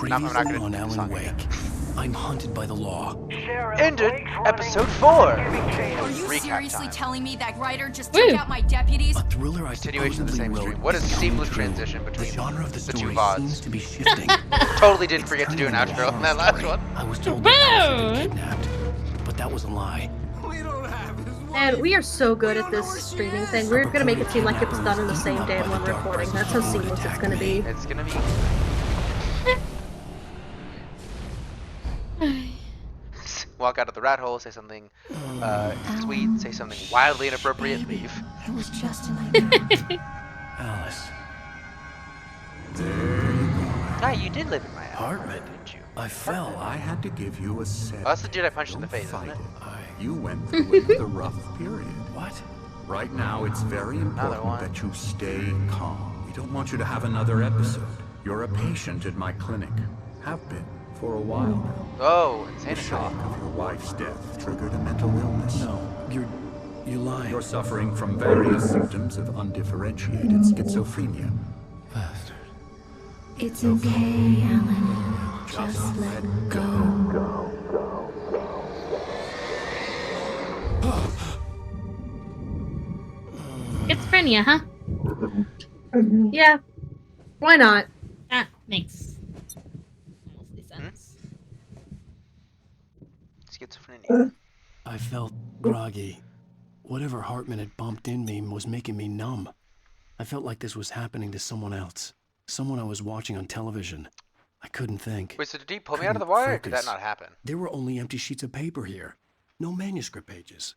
Previously not gonna on do the Alan song Wake, again. I'm haunted by the law. Ended episode 4. Are you Recap seriously time. telling me that writer just took out my deputies? A thriller I Continuation of the supposedly same wrote stream. What a is seamless coming true. transition between the genre of the the two story VODs. seems to be shifting. Totally didn't It's forget to do an turning into a outro in that horror last story. one. I was told that Alice had been kidnapped, but that was a lie. And we are so good at this streaming thing. We're gonna make it seem like it was done in the same day when recording. That's how seamless it's gonna be. It's gonna be. Walk out of the rat hole, say something sweet, say something wildly inappropriate, leave. It was just an idea. Alice. Ah, you did live in my house, Hartman. didn't you? I fell. I had to give you a set. Oh, that's the dude I punched in the Don't face, fight isn't it? You went through another rough period. What? Right now, it's very Another important one. that you stay calm. We don't want you to have another episode. You're a patient at my clinic. Have been for a while now. Oh, The insane. shock of your wife's death triggered a mental illness. No, you're lying. You're suffering from various symptoms of undifferentiated schizophrenia. Bastard. It's okay, Alan. Just let go. Schizophrenia, huh? Yeah. Why not? That makes mostly sense. Schizophrenia. I felt groggy. Whatever Hartman had bumped in me was making me numb. I felt like this was happening to someone else. Someone I was watching on television. I couldn't think. Wait, so did he pull me out of the wire, or did that Focus. not happen? There were only empty sheets of paper here. No manuscript pages.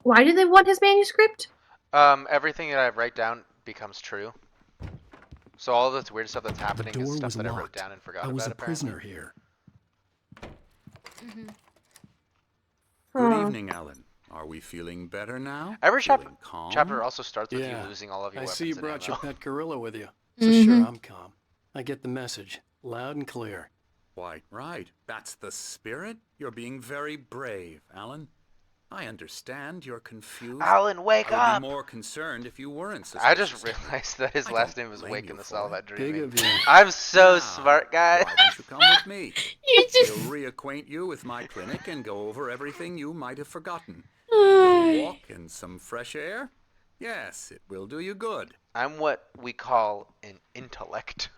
Why do they want his manuscript? Everything that I write down becomes true. So all of this weird stuff that's The happening door is stuff was that I wrote locked. down and forgot I about, was a apparently. prisoner here. Good Huh. evening, Alan. Are we feeling better now? Every Feeling calm? chapter also starts with Yeah. you losing all of your I weapons see you and brought your ammo. pet gorilla with you. So sure, I'm calm. I get the message. Loud and clear. Quite right. That's the spirit. You're being very brave, Alan. I understand you're confused. Alan, wake I would up! be more concerned if you weren't suspicious. I just realized that his I last don't name was blame Wake you in the for cell it. that Big dreaming. of you. I'm so Now, smart, guys. Why don't you come with me? You just. We'll reacquaint you with my clinic and go over everything you might have forgotten. A Ay. walk and some fresh air? Yes, it will do you good. I'm what we call an intellect.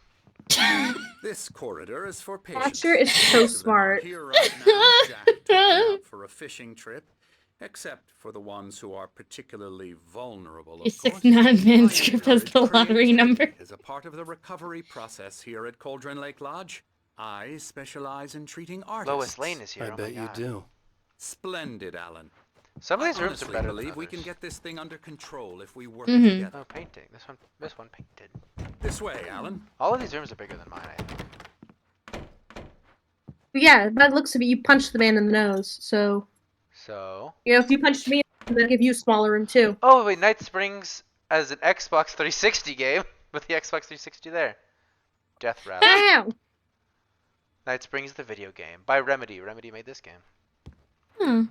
This corridor is for patients. Acer is so Most of them are smart. here right now, jacked out for a fishing trip, except for the ones who are particularly vulnerable. Of Your course. 6-9 I manuscript has the encourage lottery creativity number. as a part of the recovery process here at Cauldron Lake Lodge. I specialize in treating artists. Lois Lane is here. I oh bet my you God. do. Splendid, Alan. Some of I these rooms are honestly better believe than we others. can get this thing under control if we work Mhm. together. Oh, painting. This one painted. This way, Alan. All of these rooms are bigger than mine, I think. Yeah, by the looks of it, you punched the man in the nose. So, So. if you punched me, they'll give you a smaller room too. Oh wait, Night Springs as an Xbox 360 game with the Xbox 360 there. Death Rally. Ow! Night Springs the video game by Remedy. Remedy made this game. Hmm.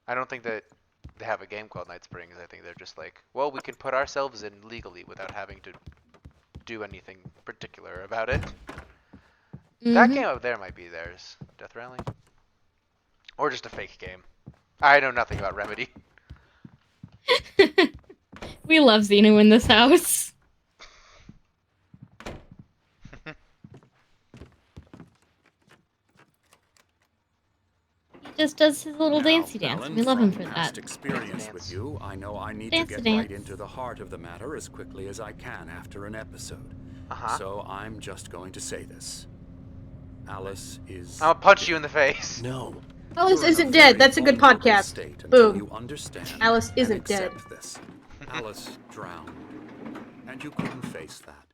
I don't think that they have a game called Night Springs. I think they're just like, well, we can put ourselves in legally without having to do anything particular about it. That Mhm. game up there might be theirs. Death Rally. Or just a fake game. I know nothing about Remedy. We love Xenu in this house. He just does his little Now, dancey dance. Alan, We love him from for past that. experience Dance. with you, I know I need Dance to to get right dance. into the heart of the matter as quickly as I can after an episode. Uh-huh. So I'm just going to say this. Alice is... I'll punch you in the face. No. Alice You're in isn't a dead. very That's a good vulnerable podcast. state until Boom. you understand Alice and isn't dead. accept this. Alice drowned, and you couldn't face that.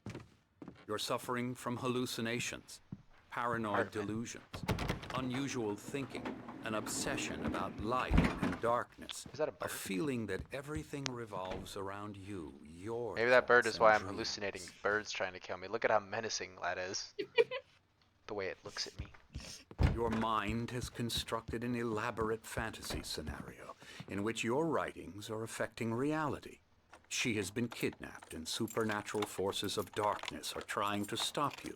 You're suffering from hallucinations, paranoid delusions, unusual thinking, an obsession about light and darkness, Is that a a bird? feeling that everything revolves around you, your Maybe that bird thoughts is why and I'm dreams. hallucinating birds trying to kill me. Look at how menacing that is. The way it looks at me. Your mind has constructed an elaborate fantasy scenario in which your writings are affecting reality. She has been kidnapped and supernatural forces of darkness are trying to stop you.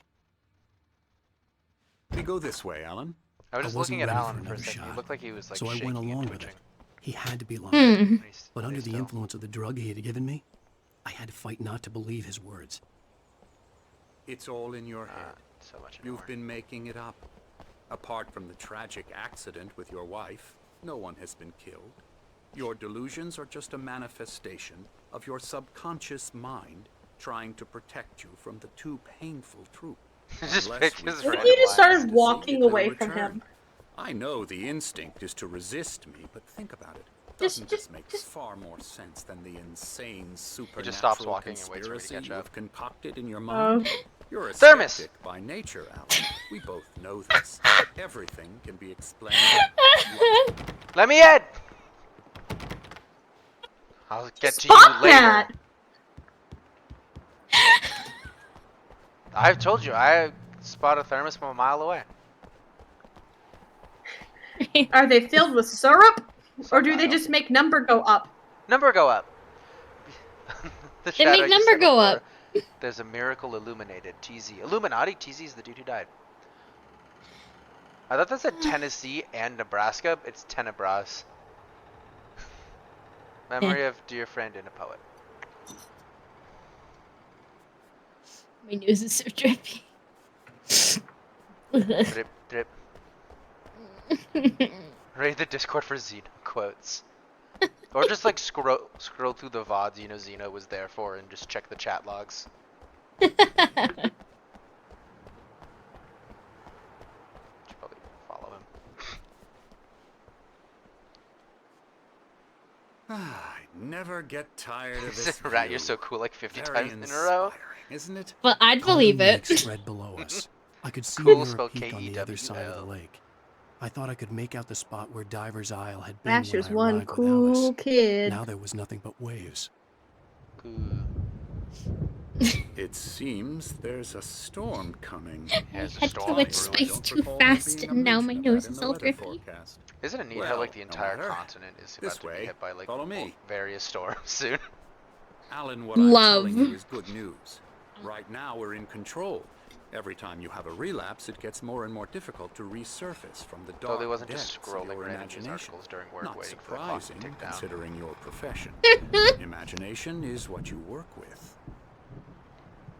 We go this way, Alan. I was just wasn't looking at ready for Alan for a another second. He shot, looked like he was like so I shaking went and along with twitching. it. He had to be lying. Hmm. When he's- But when under he's the still- influence of the drug he had given me, I had to fight not to believe his words. It's all in your head. So much anymore. You've been making it up. Apart from the tragic accident with your wife, no one has been killed. Your delusions are just a manifestation of your subconscious mind trying to protect you from the too painful truth. Just Unless pick we his try What if random you just lines. started walking away from him? I know the instinct is to resist me, but think about it. Just- Doesn't just- this make just- far more sense than the insane supernatural just stops walking and waits for me to conspiracy catch you up. have concocted in your mind? Oh. You're a Thermos! skeptic by nature, Alan. We both know this. Everything can be explained. Let me in! I'll get to Spot you later. that! I've told you, I spot a thermos from a mile away. Are they filled with syrup? Or do they Somehow. just make number go up? Number go up. The They make shadow you number said go before. up. There's a miracle illuminated. TZ. Illuminati? TZ is the dude who died. I thought that said Tennessee and Nebraska. It's Tenebras. Memory of dear friend and a poet. My nose is so drippy. Drip, drip. Raid the Discord for Xeno quotes. Or just like scroll through the Vods Xeno was there for and just check the chat logs. Should probably follow him. I never get tired of this. Rat, view. you're so cool like 50 Very times in a row. inspiring, isn't it? But I'd Golden believe Lake it. spread below us. I could see Cool near a spelled peak on the other side of the KEWL. lake. I thought I could make out the spot where Diver's Isle had been Asher's when I one arrived with cool Alice. kid. Now there was nothing but waves. Cool. It seems there's a storm coming. There's a Had storm too much brewing. spice Don't too recall there fast, being a and now my mention nose of that in is the all weather drippy. forecast. Isn't it neat Well, how like the no entire matter. continent is about This to way. be hit by like Follow me. various storms soon? Alan, what Love. I'm telling you is good news. Right now we're in control. Every time you have a relapse, it gets more and more difficult to resurface from the dark Totally wasn't just depths of scrolling your random news imagination. articles during work Not waiting for the clock to surprising, tick down. considering your profession. Imagination is what you work with.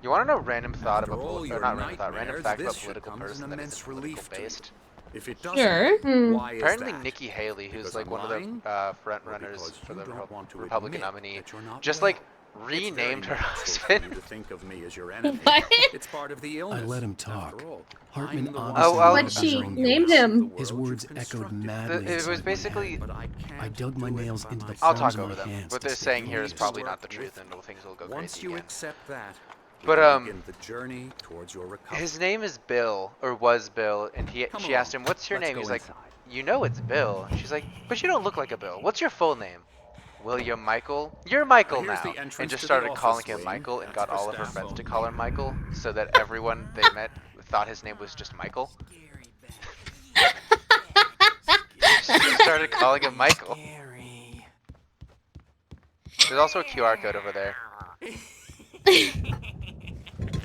You want to know random thought After about all or your not random thought, random nightmares, fact about this should political come as person an that immense isn't political relief to you. based? If it doesn't, Sure. why is Apparently that? Nikki Haley, who's Because like I'm one lying? of the front Or runners because for you the don't want to Republican admit nominee, that you're not just well? like It's very renamed her natural for you husband. to think of me as your enemy. What? It's part of the illness. I let him talk. After all, Hartman I'm the one obviously Oh, knew What'd I she was wrong. named him? His words echoed madly It was inside my basically- head. But I I dug my nails into the I'll palms talk of over my them. hands What to they're stay saying here is focused. probably not the truth, and things will go Once crazy you again. accept that, we But, can begin the journey towards your recovery. His name is Bill, or was Bill, and Come she asked him, along, "What's your let's name?" go He's like, inside. "You know it's Bill." She's like, "But you don't look like a Bill. What's your full name?" "William Michael." "You're Michael Here's now," the entrance and just to the started office calling him wing. Michael, and That's got for all of her staff friends to only. call her Michael, so that everyone they met thought his name was just Michael. She started calling him Michael. There's also a QR code over there.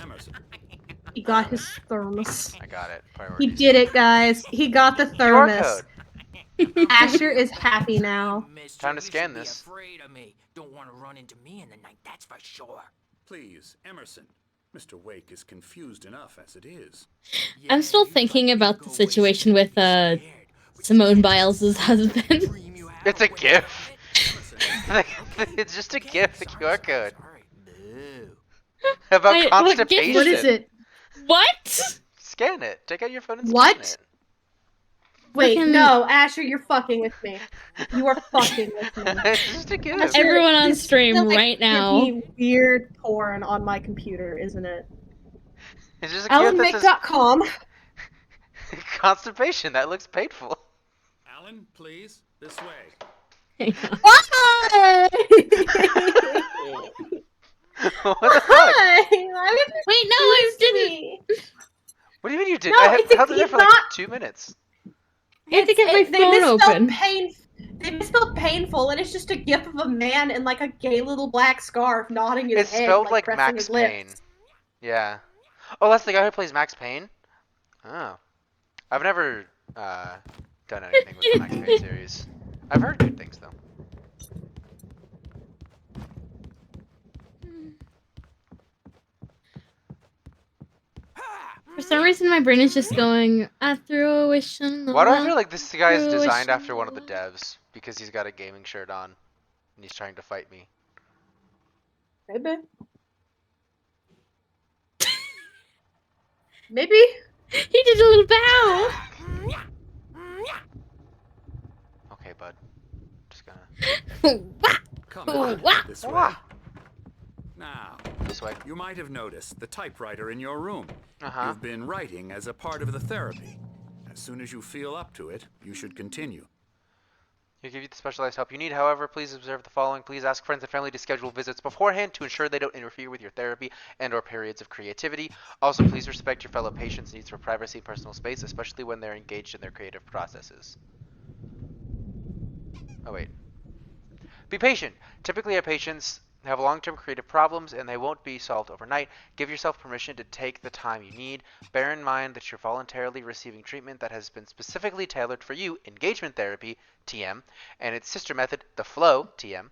Emerson, He got his thermos. I got it. He Priorities. did it, guys. He got the QR thermos. code. Asher is happy now. Time to scan this. Afraid of me. Don't want to run into me in the night, that's for sure. please, Emerson. Mr. Wake is confused enough as it is. I'm still thinking about the situation with Simone Biles' husband. It's a GIF. It's just a GIF. The QR code about Wait, what GIF? constipation. What is it? What? Scan it. Take out your phone and What? scan Wait, Fucking- no, Asher, you're fucking with me. You are fucking with me. it. It's just a GIF. Asher, Everyone on this is stream still, like, right now. creepy, weird porn on my computer, isn't it? It's just a GIF that says AlanMake.com. constipation. That looks painful. Alan, please, this way. Hang on. Why? What the fuck? Why? Why would you Wait, no, do I this to didn't. me? What do you mean you did? No, I it's a- held it there it's for like not- 2 minutes. I had to get my They phone misspelled open. They misspelled painful, and it's just a gif of a man in like a gay little black scarf nodding his It's head, spelled like pressing Max his lips. Payne. Yeah. Oh, that's the guy who plays Max Payne? Oh. I've never done anything with the Max Payne series. I've heard good things though. For some reason, my brain is just going, I threw a wish on the Why do I wall. feel like this guy is threw a wish designed on after one of the wall. devs because he's got a gaming shirt on and he's trying to fight me? Maybe. Maybe. He did a little bow. Okay, bud. Just gonna Come on, Wah. this way. Wah. Now, This way. you might have noticed the typewriter in your room. Uh-huh. You've been writing as a part of the therapy. As soon as you feel up to it, you should continue. He'll give you the specialized help you need. However, please observe the following. Please ask friends and family to schedule visits beforehand to ensure they don't interfere with your therapy and or periods of creativity. Also, please respect your fellow patients' needs for privacy and personal space, especially when they're engaged in their creative processes. Oh, wait. Be patient. Typically, our patients have long-term creative problems and they won't be solved overnight. Give yourself permission to take the time you need. Bear in mind that you're voluntarily receiving treatment that has been specifically tailored for you, engagement therapy, TM, and its sister method, the flow, TM,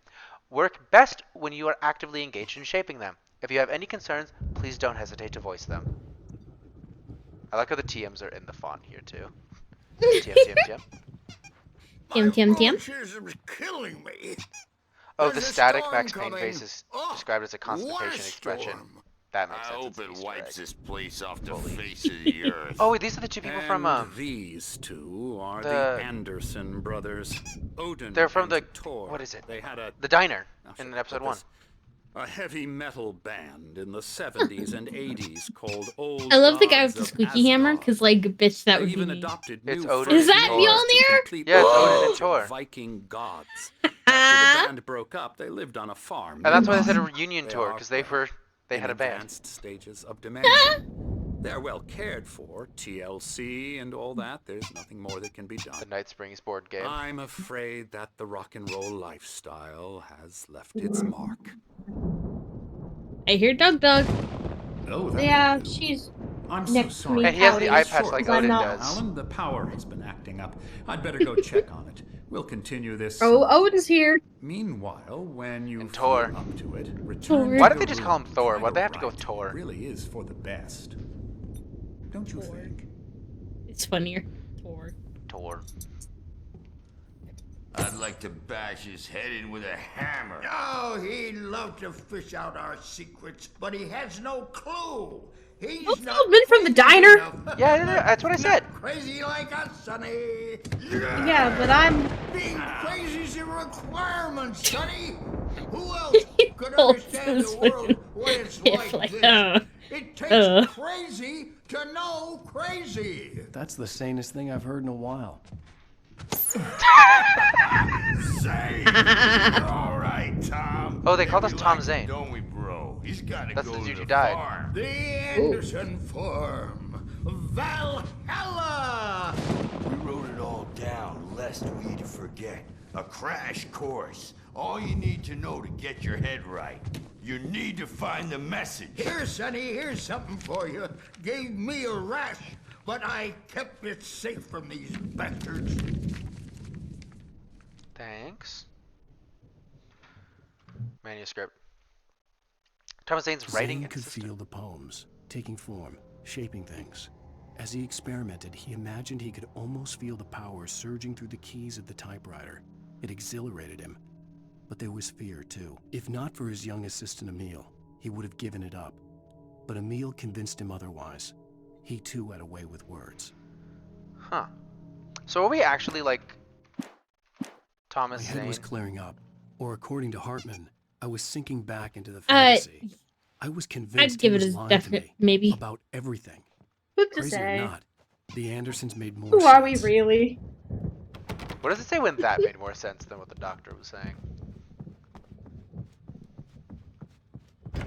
work best when you are actively engaged in shaping them. If you have any concerns, please don't hesitate to voice them. I like how the TMs are in the font here too. TM, TM, TM. Tim. Bruxism's killing me. Oh, There's the a static storm Max Payne coming. face is Oh, described as a constipation what a expression. storm. That makes I sense. hope It's an it Easter wipes egg. this place off the face of the earth. Oh, wait, these are the two people from And these two are the the- Anderson brothers. Odin They're from and the- Tor. what is it? They had a the diner Now, in shut episode up, 1. this- A heavy metal band in the 70s and 80s called Old I love the guy with Gods the of squeaky hammer, Asgard. because, like, bitch, that They would be even me. adopted It's new Odin Is that furniture Mjolnir? to complete Yeah, it's the Odin and image of Tor. Viking gods. After the band broke up, they lived on a farm. And that's why they nearby. said a reunion They tour, are, because they in had a band. advanced stages of dementia. They're well cared for, TLC and all that. There's nothing more that can be done. The Night Springs board game. I'm afraid that the rock and roll lifestyle has left its mark. I hear Dog. Oh, that Yeah, will do. she's I'm so next to sorry. me. And he has the outing. eye patch like Because I'm Odin not- does. Alan, the power has been acting up. I'd better go check on it. We'll continue this. Oh, Odin's here. Meanwhile, when you And feel Thor. up to it, Thor. return to Why did your they just call him room. Thor? Try Why'd they have to go with write. Tor? It really is for the best. Don't you think? It's funnier. Tor. Tor. I'd like to bash his head in with a hammer. Oh, he'd love to fish out our secrets, but he has no clue. He's Those not old men from the crazy diner? enough. Yeah, that's what I said. Not crazy like us, Sonny. Yeah, but I'm. Being crazy's a requirement, Sonny. Who else could holds understand his the world when it's It's like like, this? It takes uh. crazy to know crazy. That's the sanest thing I've heard in a while. Say, all right, Tom. Oh, they called us We Tom like Zane. it, don't we, bro? He's got to That's go the to dude the who died. farm. The Anderson Farm. Valhalla! We wrote it all down, lest we forget. A crash course. All you need to know to get your head right. You need to find the message. Here, Sonny, here's something for you. Gave me a rash, but I kept it safe from these bastards. Thanks. Manuscript. Thomas Zane's writing Zane and could system. feel the poems, taking form, shaping things. As he experimented, he imagined he could almost feel the power surging through the keys of the typewriter. It exhilarated him. But there was fear, too. If not for his young assistant Emil, he would have given it up. But Emil convinced him otherwise. He, too, had a way with words. Huh. So are we actually like My Thomas head Zane? was clearing up, or according to Hartman, I was sinking back into the fantasy. I was convinced I'd give he it was a lying definite to me maybe. about everything. Who's to Crazy or say? not, the Andersons made more Who sense. are we really? What does it say when that made more sense than what the doctor was saying? I'm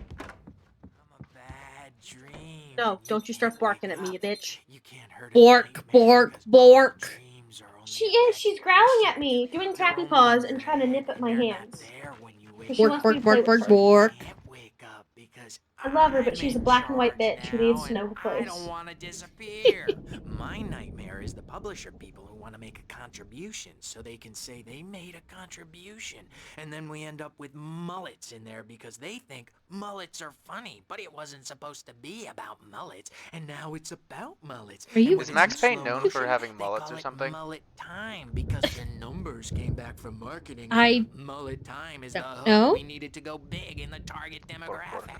a bad dream. No, don't you start barking at me, you bitch. You can't hurt a Bork, nightmare bork, because bork. dreams are only She a is. bad She's dream. growling at me, doing tappy paws and trying to nip at my They're not hands. there when you wake She Bork, wants me bork, to play bork, with bork, her. bork. Can't wake up because I love her, but she's a black and white bitch who needs to Now, know her and place. I don't want to disappear. My nightmare is the publisher people who want to make a contribution so they can say they made a contribution. And then we end up with mullets in there because they think mullets are funny. But it wasn't supposed to be about mullets. And now it's about mullets. Are you- And Is when Max it's in Payne slow known for motion, having they mullets call or it something? Mullet time because their numbers came back from marketing. I Mullet time is don't the hook know. we needed to go big in the target demographic.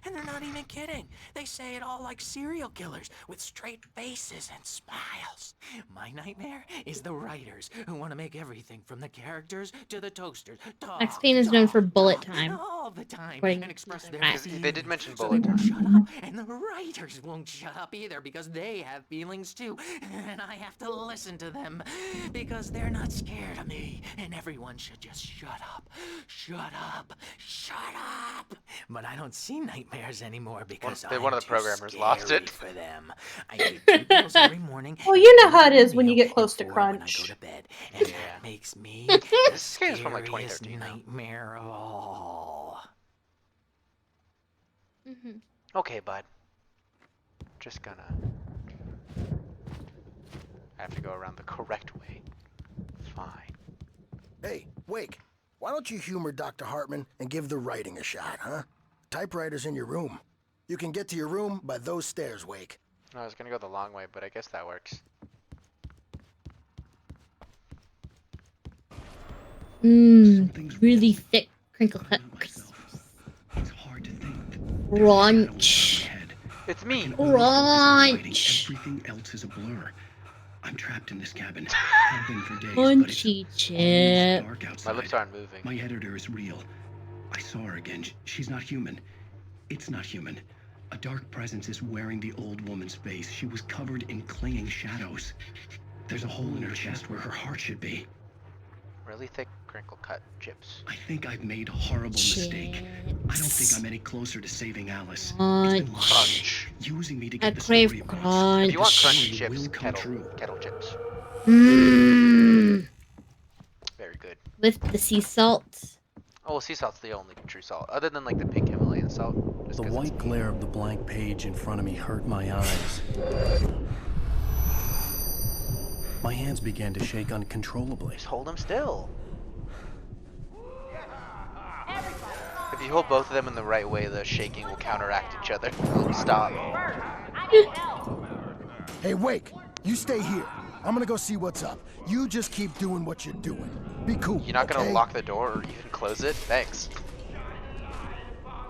And they're not even kidding. They say it all like serial killers with straight faces and smiles. My nightmare is the writers who want to make everything from the characters to the toasters talk, Max Payne is known for bullet time. all the time According and express to their Matt. They did mention so bullet they won't time. shut up, and the writers won't shut up either because they have feelings too, and I have to listen to them because they're not scared of me, and everyone should just shut up, shut up, shut up. But I don't see nightmares anymore because One of the programmers lost it. for them. I take 2 pills every morning. Well, you know how it is when you get close to and 4 when I crunch. go to bed, and that makes me This game's from like scariest 2013 now. nightmare of all. Okay, bud. Just gonna. I have to go around the correct way. Fine. Hey, Wake, why don't you humor Dr. Hartman and give the writing a shot, huh? Typewriter's in your room. You can get to your room by those stairs, Wake. No, I was gonna go the long way, but I guess that works. Really thick crinkle cut. It's hard to think. Crunch. It's me. Crunch. Everything else is a blur. I'm trapped in this cabin. Have been for days, but it's Crunchy almost chip. dark My outside. lips aren't moving. My editor is real. I saw her again. She's not human. It's not human. A dark presence is wearing the old woman's face. She was covered in clinging shadows. There's a hole in her chest where her heart should be. Really thick crinkle cut chips. I think I've made a horrible mistake. I don't think I'm any closer to saving Alice. It's been lying, Crunch. using me to I get the crave story across. crunch. If you want The crunchy story chips, will come true. kettle chips. Mmm. Very good. With the sea salt. Oh, well, sea salt's the only true salt, other than like the pink Himalayan salt. Just The 'cause it's white glare of the blank page in front of me hurt my eyes. My hands began to shake uncontrollably. Just hold them still. If you hold both of them in the right way, the shaking will counteract each other. It'll stop. Hey, Wake, you stay here. I'm gonna go see what's up. You just keep doing what you're doing. Be cool. You're not gonna okay? lock the door or even close it? Thanks.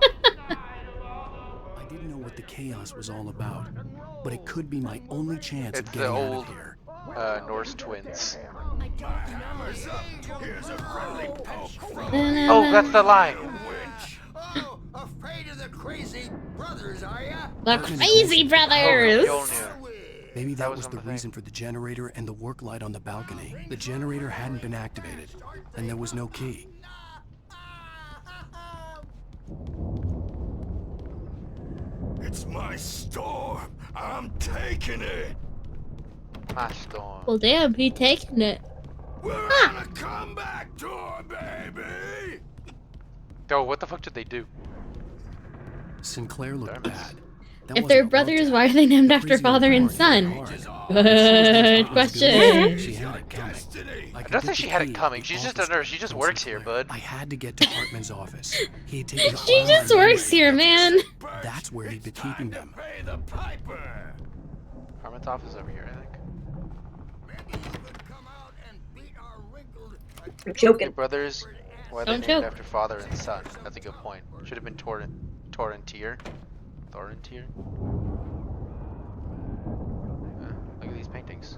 I didn't know what the chaos was all about, but it could be my only chance It's of the getting out old of here. Norse twins. Here's a friendly poke from Oh, that's the line. Oh, afraid of the crazy brothers, are ya? The Crazy Brothers! Mjolnir. Maybe that was on the the thing. reason for the generator and the work light on the balcony. The generator hadn't been activated, and there was no key. It's my storm. I'm taking it. My storm. Well, damn, he taking it. We're on a comeback tour, baby. Oh, what the fuck did they do? Sinclair looked bad. That If wasn't they're a brothers, road why are tap. they named The after crazy father and Aurora son? hit hard. Good question. She had it coming. I don't think she had it coming. She's just a nurse. She just works here, bud. I had to get to Hartman's office. He had taken She all just my works money. here, man. That's where he'd been keeping them. Pay the piper. Harmon's office over here, I think. Maybe you could come out and beat our wrinkled... I'm joking. Brothers, why are they Don't named joke. after father and son? That's a good point. Should have been Torrentier. Thorrentier? Look at these paintings.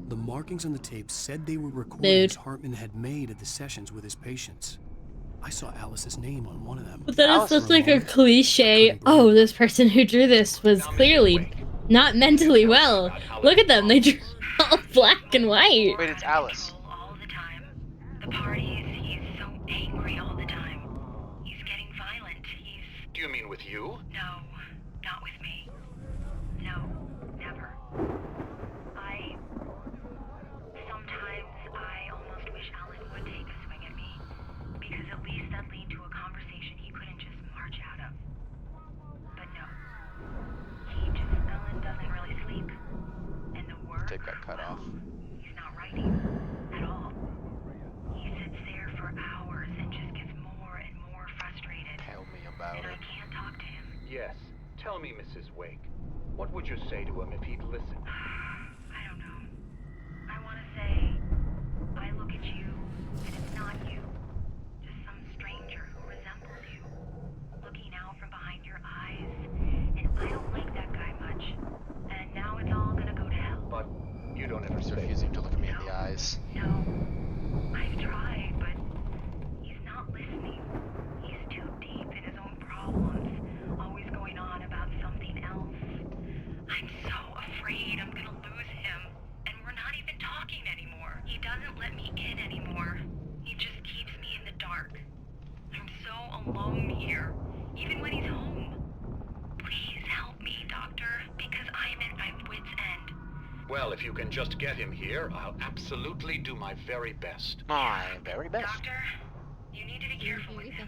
The markings on the tape said they were Dude. recordings Hartman had made at the sessions with his patients. I saw Alice's name on one of them. But that is Alice such like a Aurora. cliche. Oh, this person who drew this was clearly not mentally well. Look at them, they drew all black and white. Wait, it's Alice. All the time. The parties, he's so angry all the time. He's getting violent. He's... Do you mean with you? No, not with me. No, never. Sometimes I almost wish Alan would take a swing at me, because at least that'd lead to a conversation he couldn't just march out of. Yes. Tell me, Mrs. Wake. What would you say to him if he'd listen? I don't know. I want to say, I look at you, and it's not you. Just some stranger who resembles you. Looking out from behind your eyes. And I don't like that guy much. And now it's all gonna go to hell. But you don't ever He's say. refusing to look at me in the eyes. No. I've tried, but he's not listening. He's too deep in his own problems. Always going on about something else. I'm so afraid I'm gonna lose him. And we're not even talking anymore. He doesn't let me in anymore. He just keeps me in the dark. I'm so alone here, even when he's home. Please help me, Doctor, because I'm at my wit's end. Well, if you can just get him here, I'll absolutely do my very best. My very best. Doctor, you need to be careful with him.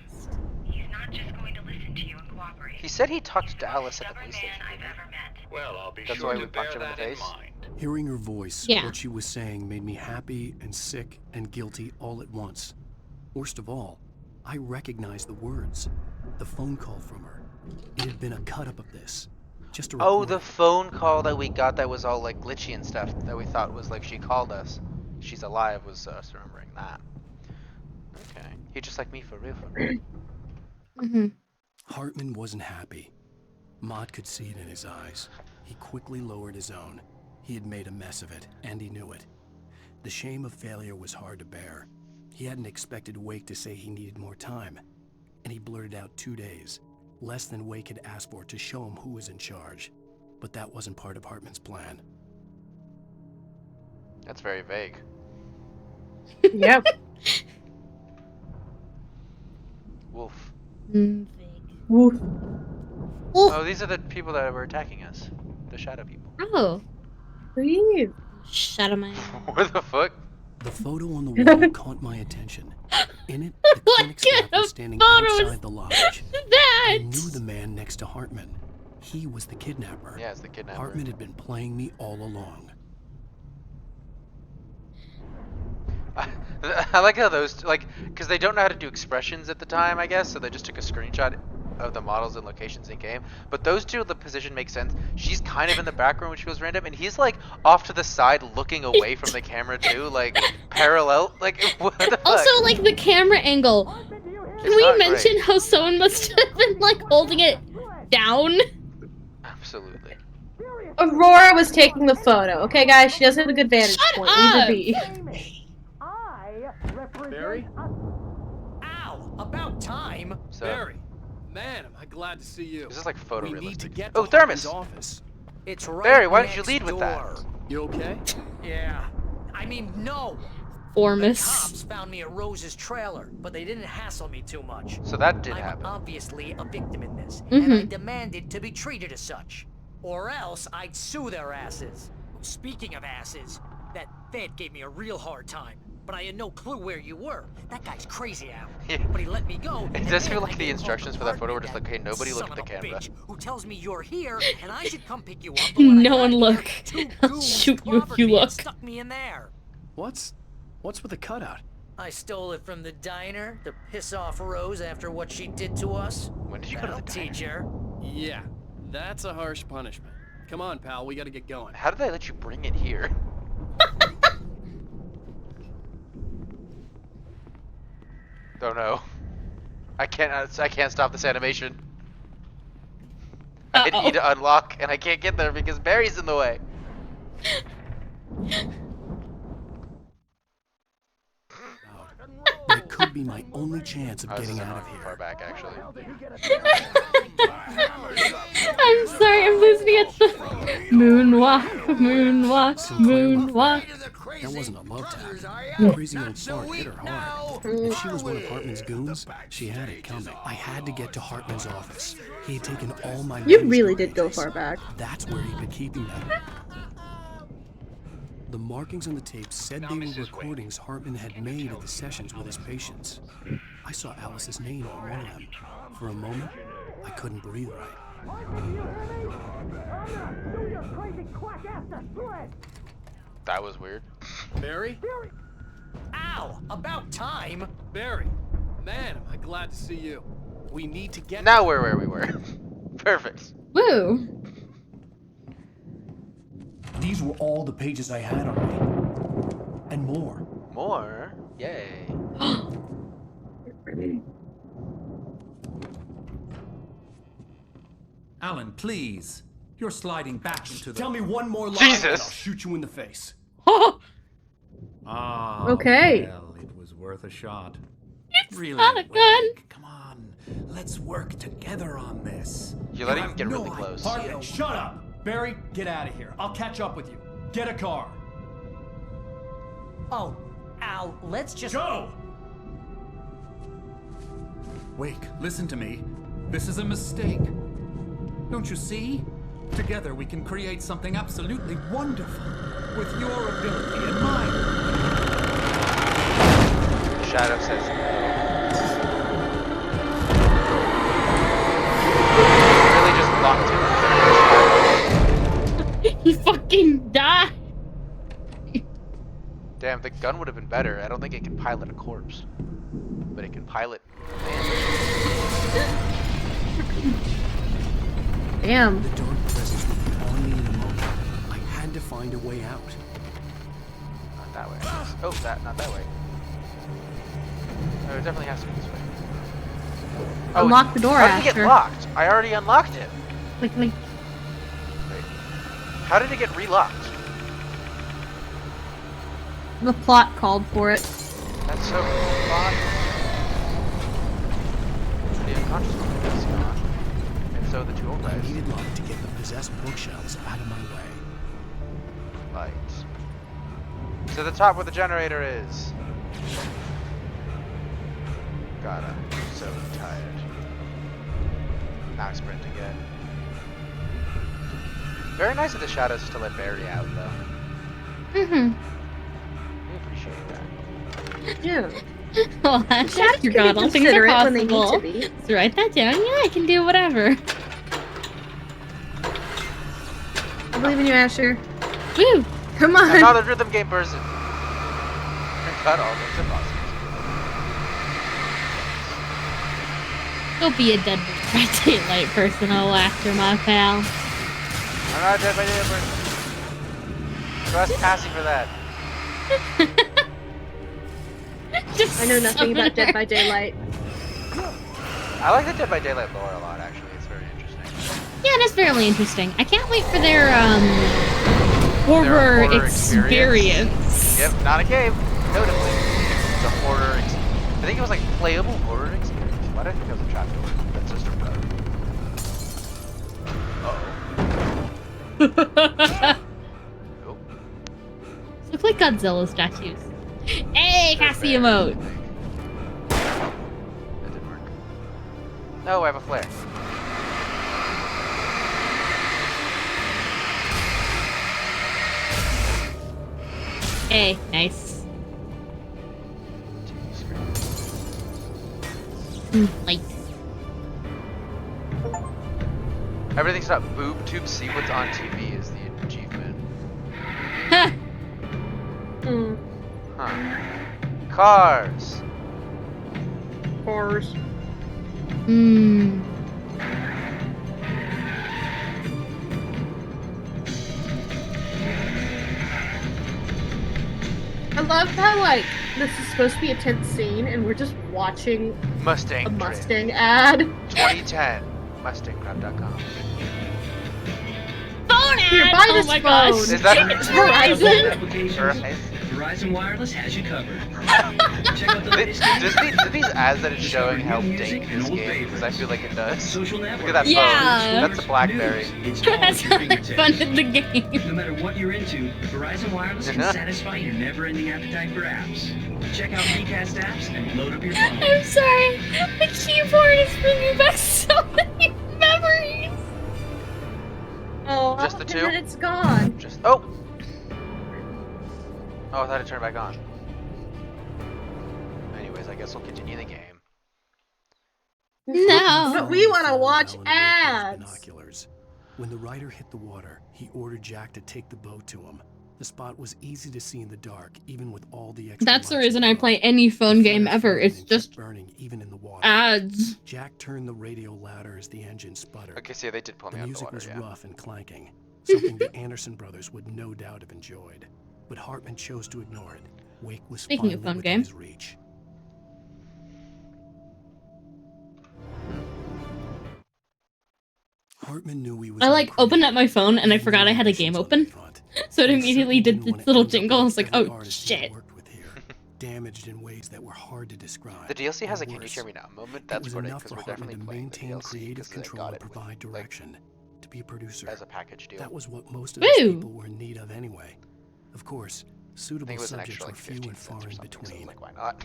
He's not just going to listen to you and cooperate. He said he talked He's to the Alice most at the stubborn police man station. I've ever met. Well, I'll be That's sure why to we bear punched him in the that in face? mind. Hearing her voice, Yeah. what she was saying made me happy and sick and guilty all at once. Worst of all, I recognized the words. The phone call from her. It had been a cut-up of this. Just a Oh, recording. the phone call that we got that was all like glitchy and stuff that we thought was like she called us. She's alive was us remembering that. Okay. He just like me for real. Mm-hmm. Hartman wasn't happy. Mott could see it in his eyes. He quickly lowered his own. He had made a mess of it, and he knew it. The shame of failure was hard to bear. He hadn't expected Wake to say he needed more time, and he blurted out 2 days, less than Wake had asked for to show him who was in charge. But that wasn't part of Hartman's plan. That's very vague. Yep. Wolf. Woof. Oh, these are the people that were attacking us. The shadow people. Oh. Please. Shadow man. What the fuck? The photo on the wall caught my attention. In it, the clinic staff was standing outside the lodge. I knew the man next to Hartman. He was the kidnapper. Yeah, it's the kidnapper. Hartman had been playing me all along. I like how those, like, because they don't know how to do expressions at the time, I guess, so they just took a screenshot of the models and locations in game. But those two, the position makes sense. She's kind of in the background when she goes random, and he's like off to the side looking away from the camera too, like parallel. Like, what the fuck? Also, like the camera angle. Can we not mention great. how someone must have been like holding it down? Absolutely. Aurora was taking the photo. Okay, guys, she doesn't have a good vantage point. Leave her up. be. Barry? Ow! About time! So, Man, am I glad to see you. this is like photorealistic. need to get Oh, to Hartman's Thermos! office. It's right Barry, why don't you next lead with that? door. You okay? Yeah. I mean, no! Formus. Cops found me at Rose's trailer, but they didn't hassle me too much. So that did I'm happen. obviously a victim in this, and I Mhm. demanded to be treated as such. Or else I'd sue their asses. Speaking of asses, that Fed gave me a real hard time, but I had no clue where you were. That guy's crazy, Al. Yeah. But he let me go. It and does then feel I like the get a instructions for that photo were just like, hey, that nobody look son at the of a camera. bitch Who tells me you're here and I should come pick you up. But when I No one got look. here, two I'll goons shoot you if clobbered you me and look. Stuck me in there. What's with the cutout? I stole it from the diner to piss off Rose after what she did to us. When did you go to That'll the diner? teach her. Yeah, that's a harsh punishment. Come on, pal, we gotta get going. How did they let you bring it here? Don't know. I can't stop this animation. I hit E to unlock, and I can't get there because Barry's in the way. But it could be my only chance of Oh, this getting is out of far here. back, actually. I'm sorry, I'm listening at the moonwalk, moonwalk, moonwalk. That wasn't a love tap. The crazy old fart hit her hard. If she was one of Hartman's goons, she had it coming. I had to get to Hartman's office. He had taken all my You money really storage. did go far back. That's where he'd been keeping them. The markings on the tape said they were recordings Hartman had made at the sessions with his patients. I saw Alice's name on one of them. For a moment, I couldn't breathe right. That was weird. Barry? Ow! About time! Barry! Man, am I glad to see you. We need to get Now we're where we were. Perfect. Woo. These were all the pages I had on me. And more. More? Yay. Alan, please. You're sliding back into the... Tell me one more lie Jesus. and I'll shoot you in the face. Ah, Okay. well, it was worth a shot. It's Really, not a gun. Wake, come on. Let's work together on this. You're letting him have get no really close. Hartman, shut up! Barry, get out of here. I'll catch up with you. Get a car. Oh, Al, let's just... Go! Wake, listen to me. This is a mistake. Don't you see? Together we can create something absolutely wonderful. With your ability and mine. Shadow says no. Really just locked him. He fucking died. Damn, the gun would have been better. I don't think it can pilot a corpse. But it can pilot Damn. The dark presence would be on me in a moment. I had to find a way out. Not that way. Oh, not that way. Oh, it definitely has to be this way. Oh, Unlock the door, how did it Acer. get locked? I already unlocked it. Like, Wait. How did it get relocked? the plot called for it. That's so odd. The unconscious one is gone. And so the two old I guys. needed light to get the possessed bookshelves out of my way. Light. To the top where the generator is. God, I'm so tired. Now I sprint again. Very nice of the shadows to let Barry out, though. Mm-hmm. We appreciate that. Yeah. Well, Shadows you're can God, be all things are considerate when they need to possible. be. So write that down. Yeah, I can do whatever. I believe in you, Asher. Woo! Come I'm on. not a rhythm game person. Cut all things impossible. Don't be a Dead by Daylight person, oh, after my pal. I'm not a Dead by Daylight person. Trust Cassie for that. Just I know nothing about Dead by Daylight. I like the Dead by Daylight lore a lot, actually. It's very interesting. Yeah, it is fairly interesting. I can't wait for their horror experience. Yep, not a game. Notably. It's a horror experience. I think it was like playable horror experience. Why did I think it was a trapdoor? That's just a road. Nope. Look like Godzilla statues. Hey, Cassie emote. That didn't work. No, I have a flare. Hey, nice. Light. Everything's not boob tube. See what's on TV is the achievement. Ha! Huh. Cars. Horrors. Hmm. I love how, like, this is supposed to be a tense scene, and we're just watching Mustang. a Trip. Mustang ad. 2010. MustangCrowd.com. Phone ad! Here, buy this oh my phone. gosh. Is that It's Verizon? Verizon? Verizon Wireless has you covered. Check out the latest Do these ads that it's showing help date this game? Because I feel like it does. social Look network. at that Yeah. phone. That's a BlackBerry. It's all That's at your how I fingertips. funded the game. No matter what you're into, Verizon Wireless can satisfy your never-ending appetite for apps. Check out Recast apps and load up your phone. I'm sorry. The keyboard is bringing back so many memories. Oh, Just the two? And then it's gone. Just oh. Oh, I thought it turned back on. Anyways, I guess we'll continue the game. No. But we want to watch Alan waved his ads. binoculars. When the rider hit the water, he ordered Jack to take the boat to him. The spot was easy to see in the dark, even with all the extra That's the lights reason I above. play any phone The game flare ever. flared It's and kept just burning even in the water. ads. Jack turned the radio louder as the engine sputtered. Okay, so yeah, they did pull me The out of the music water, was yeah. rough and clanking, something the Anderson brothers would no doubt have enjoyed. But Hartman chose to ignore it. Wake was Speaking of finally phone within game. his reach. Hartman knew he was I like opened up my phone and I forgot I had a game open. So it immediately did this little jingle. I was like, oh shit. Damaged in ways that were hard to describe. The DLC has or a "Can you worse. hear me now" moment. It That's was great enough because for we're Hartman definitely to playing the maintain DLC creative because they control got and it with, provide direction. To be a producer. as a package deal. That was what most of those Woo! people were in need of anyway. Of course, I suitable think it was an subjects extra were like few 15 and cents far or in something. So between. like, why not?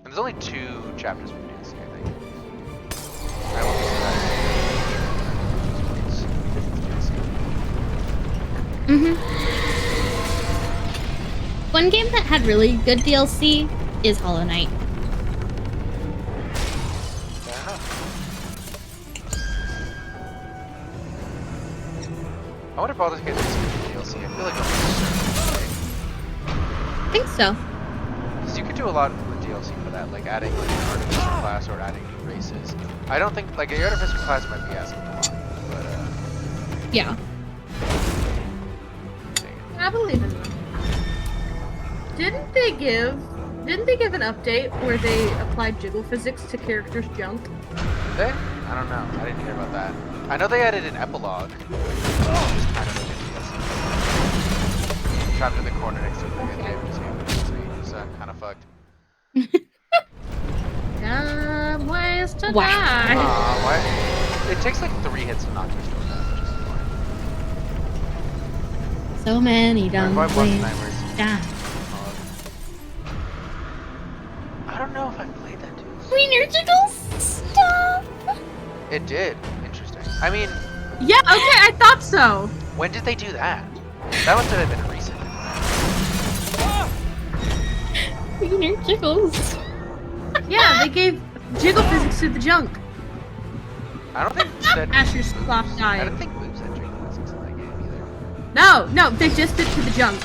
And there's only 2 chapters for DLC, I think. I won't be surprised. One game that had really good DLC is Hollow Knight. I wonder if all this gets DLC. I feel like I think so. because you could do a lot with DLC for that, like adding like an artificer class or adding new races. I don't think like the artificer class might be asking a lot, but Yeah. I believe in them. Didn't they give an update where they applied jiggle physics to characters' junk? did they? I don't know. I didn't hear about that. I know they added an epilogue. Just kind of like a DLC. Trapped in the corner next to the good game, just kind of fucked. Ways to Wow. die. Why? It takes like 3 hits to knock your stone down, which is annoying. So many dumb Why was ways. Nightmares? Yeah. I don't know if I played that too. Wiener jiggles? Stop! It did. Interesting. I mean, Yeah, okay, I thought so. when did they do that? That must have been recent. Wiener jiggles. Yeah, they gave jiggle physics to the junk. I don't think that. Asher stopped I dying. don't think Boobs had Jingle Physics in that game either. No, they just did to the junk.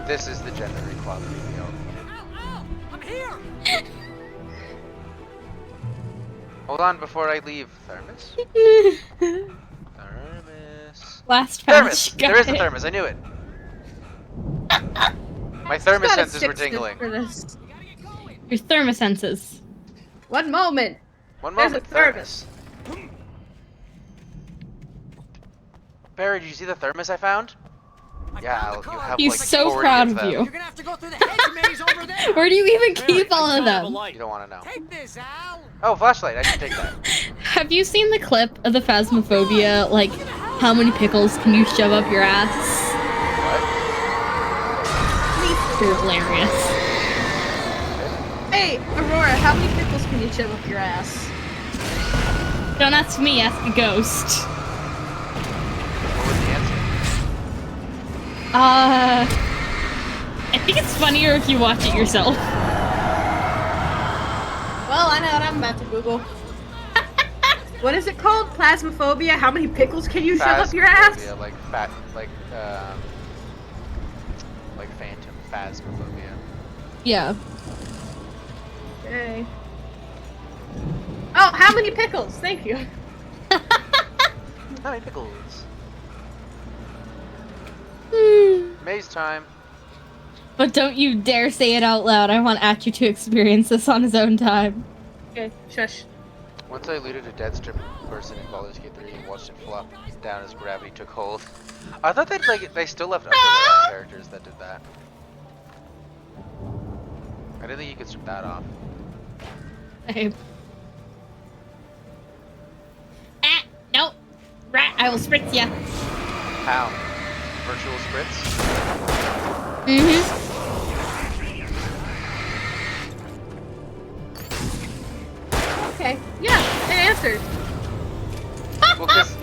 This is the gender equality we all needed. I'm here! Hold on before I leave. Thermos? Thermos. Last Thermos! patch. There is a thermos, I knew it. My thermos Got a sensors were 6 tingling. for this. Your thermosenses. One moment. One There's moment, a thermos. Barry, did you see the thermos I found? Yeah, you have He's like so 40 proud of them. you. You're gonna have to go through the hedge maze over there! Where do you even keep all of them? You don't want to know. Take this, Al! Oh, flashlight, I should take that. Have you seen the clip of the Phasmophobia? Like, how many pickles can you shove up your ass? They're hilarious. Hey, Aurora, how many pickles can you shove up your ass? Don't ask me, ask a ghost. What was the answer? I think it's funnier if you watch it yourself. Well, I know what I'm about to Google. What is it called? Plasmophobia? How many pickles can you shove up your ass? Phasmophobia, like phantom phasmophobia. Yeah. Okay. Oh, how many pickles? Thank you. How many pickles? Maze time. But don't you dare say it out loud. I want Atchu to experience this on his own time. Okay, shush. Once I looted a dead strip person in Baldur's Gate 3 and watched it flop down as gravity took hold. I thought that they still left other characters that did that. I didn't think you could strip that off. Hey. Ah, no. Rat, I will spritz ya. How? Virtual spritz? Mm-hmm. Okay, yeah, it answered. Well, because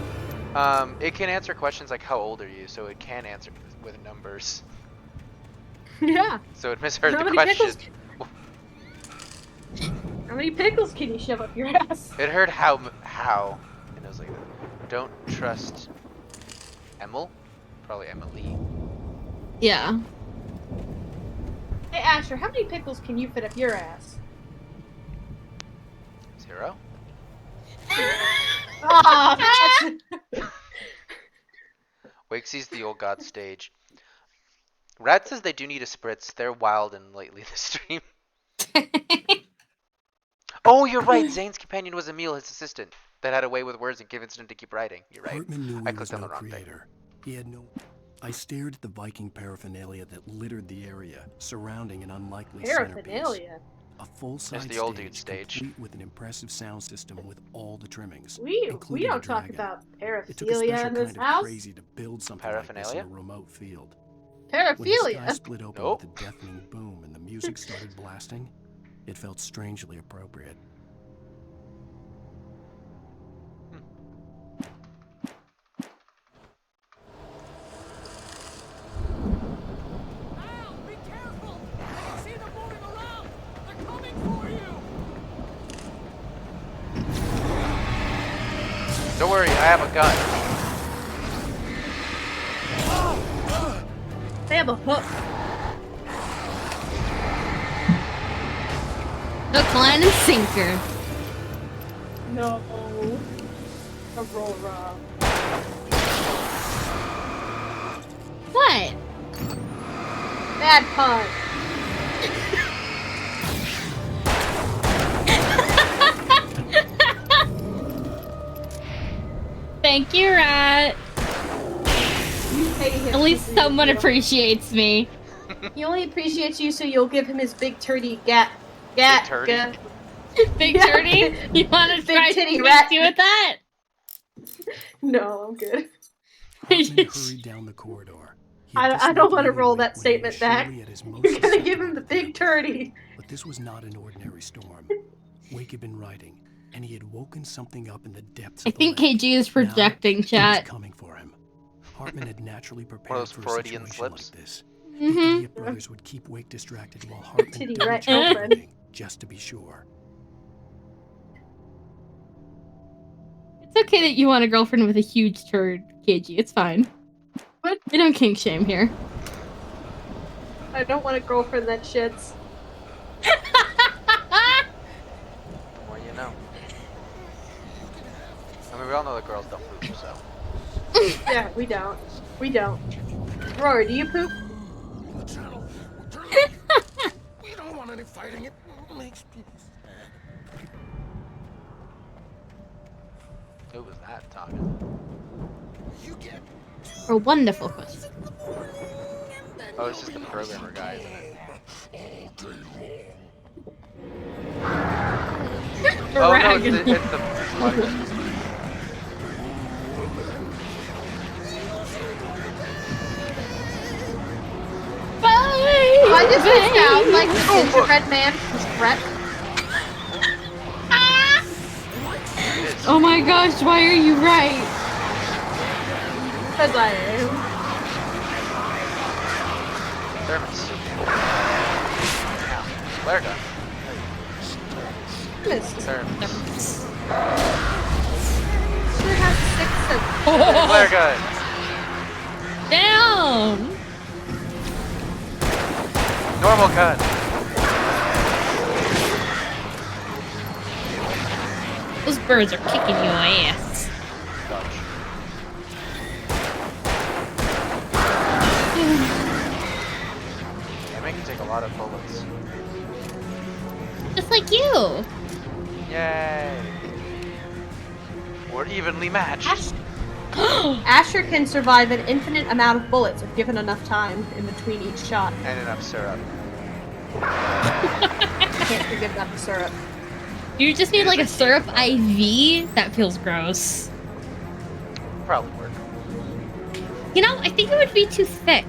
it can answer questions like how old are you, so it can answer with numbers. Yeah. So it misheard How the many question. How many pickles can you shove up your ass? It heard how, and it was like, Don't trust Emil? Probably Emily. Yeah. Hey Asher, how many pickles can you fit up your ass? 0? Oh, Wake sees the old god stage. Rad says they do need a spritz. They're wild and lately this stream. Oh, you're right. Zane's companion was Emil, his assistant, that had a way with words and convinced him to keep writing. You're right. Hartman knew I he was clicked on no the wrong thing. creator. He had no... I stared at the Viking paraphernalia that littered the area, surrounding an unlikely centerpiece. paraphernalia. A full-size There's the old dude stage. complete with an impressive sound system with all the trimmings, We including a don't talk dragon. about It took a paraphilia special in this kind of house. crazy to build something like this in a Paraphernalia? remote field. When the sky Paraphilia. split open Nope. with a deafening boom and the music started blasting, it felt strangely appropriate. Be careful! I can see them moving around! They're coming for you! Don't worry, I have a gun. They have a hook. Hook, line, and sinker. No. Aurora. What? Bad pun. Thank you, Rat. At least someone appreciates me. He only appreciates you so you'll give him his big turdy gat. turdy? Big turdy? You want to Big try titty to rat. you with that? No, I'm good. Hartman hurried down the corridor. He I anticipated don't want to leaving roll Wake that when he was statement back. surely at his most You're gonna give susceptible him the big turdy. But this was not an ordinary storm. Wake had been writing, and he had woken something up in the depths I of the think lake. KG is projecting, Now, it chat. was coming for him. Hartman had naturally One prepared of those for a Freudian situation slips. like this. Mm-hmm. The idiot brothers would keep Wake distracted while Hartman Titty double rat checked girlfriend. everything, just to be sure. It's okay that you want a girlfriend with a huge turd, KG. It's fine. What? We don't kink shame here. I don't want a girlfriend that shits. The more you know. I mean, we all know that girls don't poop, so. Yeah, we don't. We don't. Rory, do you poop? We don't want any fighting. It makes people sad. Who was that talking? You get A wonderful question. Oh, it's just the programmer guy, isn't it? Oh, no, it's the Bye! Why does it sound like the gingerbread man was Brett? Oh my gosh, why are you right? Because I am. Thermos. Flare gun. Missed. Thermos. Sure has 6 Flare gun. Down! Normal gun. Those birds are kicking your ass. They make you take a lot of bullets. Just like you. Yay. We're evenly matched. Asher can survive an infinite amount of bullets if given enough time in between each shot. And enough syrup. Can't forget about the syrup. You just need like a syrup IV? That feels gross. Probably work. You know, I think it would be too thick.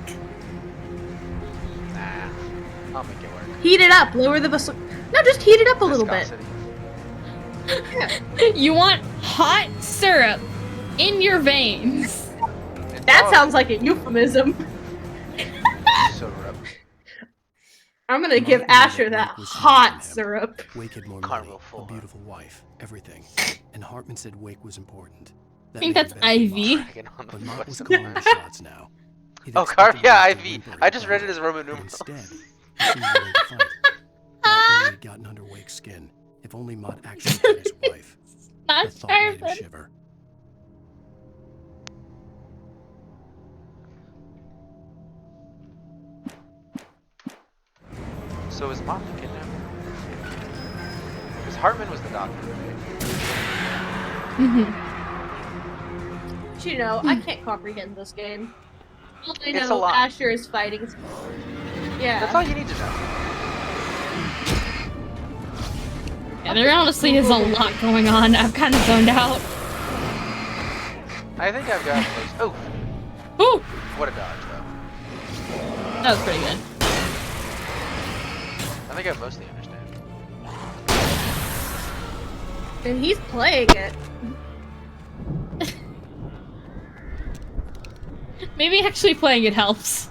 Nah. I'll make it work. Heat it up. Lower the No, just heat it up a little bit. You want hot syrup in your veins. That sounds like a euphemism. Syrup. I'm gonna give Asher that hot syrup. Wake had more money, a beautiful wife, everything. And Hartman said Wake was important. I think that's Ivy. But Mott was calling the shots now. He'd Oh, expected yeah, Walt to Ivy. whimper I and just read fight, it as Roman but numerals. instead, he seemed willing to fight. Mott really had gotten under Wake's skin. If only Mott actually had his wife. Not The thought made him Sharpen. shiver. So is Mott the kidnapper? Because Hartman was the doctor, But you know, I can't comprehend this game. All I It's a know lot. Asher is fighting. Yeah. That's all you need to know. Yeah, there honestly is a lot going on. I've kind of zoned out. I think I've got most. Oh! Ooh! What a dodge, though. That was pretty good. I think I mostly understand. And he's playing it. Maybe actually playing it helps.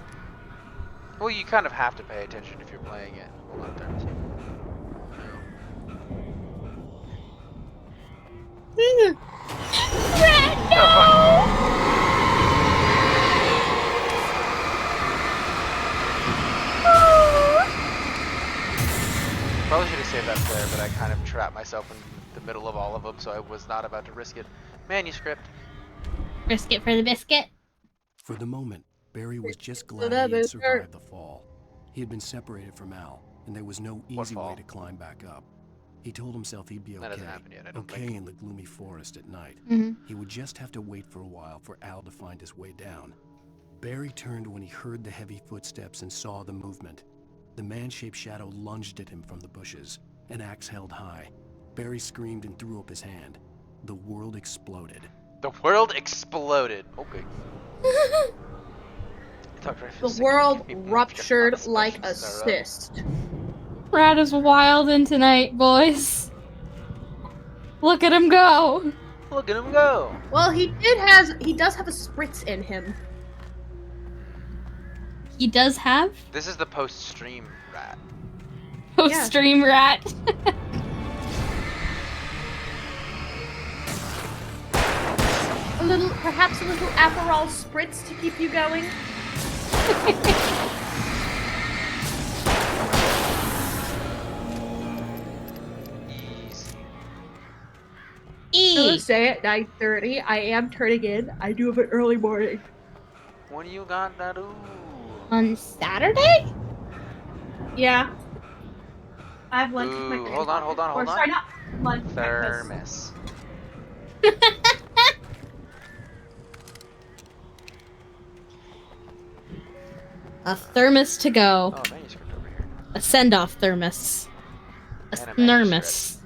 Well, you kind of have to pay attention if you're playing it. A lot of times. Probably should have saved that flare, but I kind of trapped myself in the middle of all of them, so I was not about to risk it. Manuscript. Risk it for the biscuit. For the moment, Barry was just glad he had survived the fall. He had been separated from Al, and there was no easy way to climb back up. He told himself he'd be okay, That hasn't happened yet, I don't okay think. in the gloomy forest at night. Mhm. He would just have to wait for a while for Al to find his way down. Barry turned when he heard the heavy footsteps and saw the movement. The man-shaped shadow lunged at him from the bushes, an axe held high. Barry screamed and threw up his hand. The world exploded. The world exploded. Okay. The world ruptured like a cyst. Brad is wildin' tonight, boys. Look at him go. Look at him go. Well, he does have a spritz in him. He does have This is the post-stream rat. post-stream rat. Perhaps a little Aperol spritz to keep you going. E. Say at 9:30. I am turning in. I do have an early morning. What do you got to do? On Saturday? Yeah. I have lunch with my Ooh, grandpa. hold on, hold on, Or, hold on. sorry, not lunch. breakfast. Thermos. A thermos to go. Oh, manuscript over here. A send-off thermos. A And a thermos.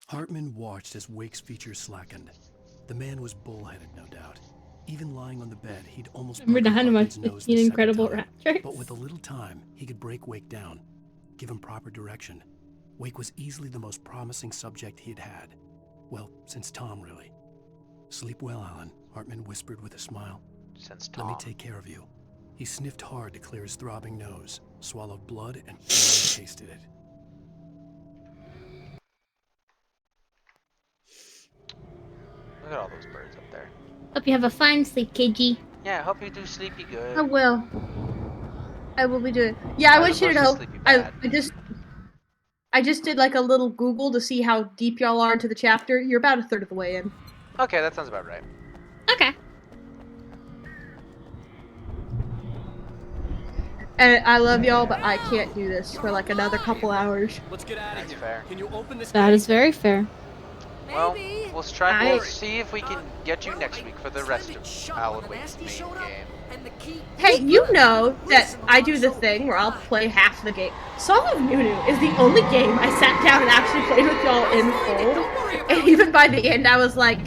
Hartman watched as Wake's features slackened. The man was bullheaded, no doubt. Even lying on the bed, he'd almost Remember broken Dynamite Hartman's nose 15 the second Incredible time. Raptors? But with a little time, he could break Wake down, give him proper direction. Wake was easily the most promising subject he had had. Well, since Tom, really. Sleep well, Alan, Hartman whispered with a smile. Since Let me Tom. take care of you. He sniffed hard to clear his throbbing nose, swallowed blood, and finally tasted it. Look at all those birds up there. Hope you have a fine sleep, KG. Yeah, I hope you do sleepy good. I will. I will be doing. Yeah, I As want you to opposed know. to sleepy I bad. I just did like a little Google to see how deep y'all are into the chapter. You're about a third of the way in. Okay, that sounds about right. Okay. And I love y'all, but I can't do this for like another couple hours. Let's get out of That's here. fair. Can you open this? That is very fair. Well, we'll try. We'll Nice. see if we can get you next week for the rest of Alan Wake's main game. Hey, you know that I do the thing where I'll play half the game. Song of Nunu is the only game I sat down and actually played with y'all in full. And even by the end, I was like,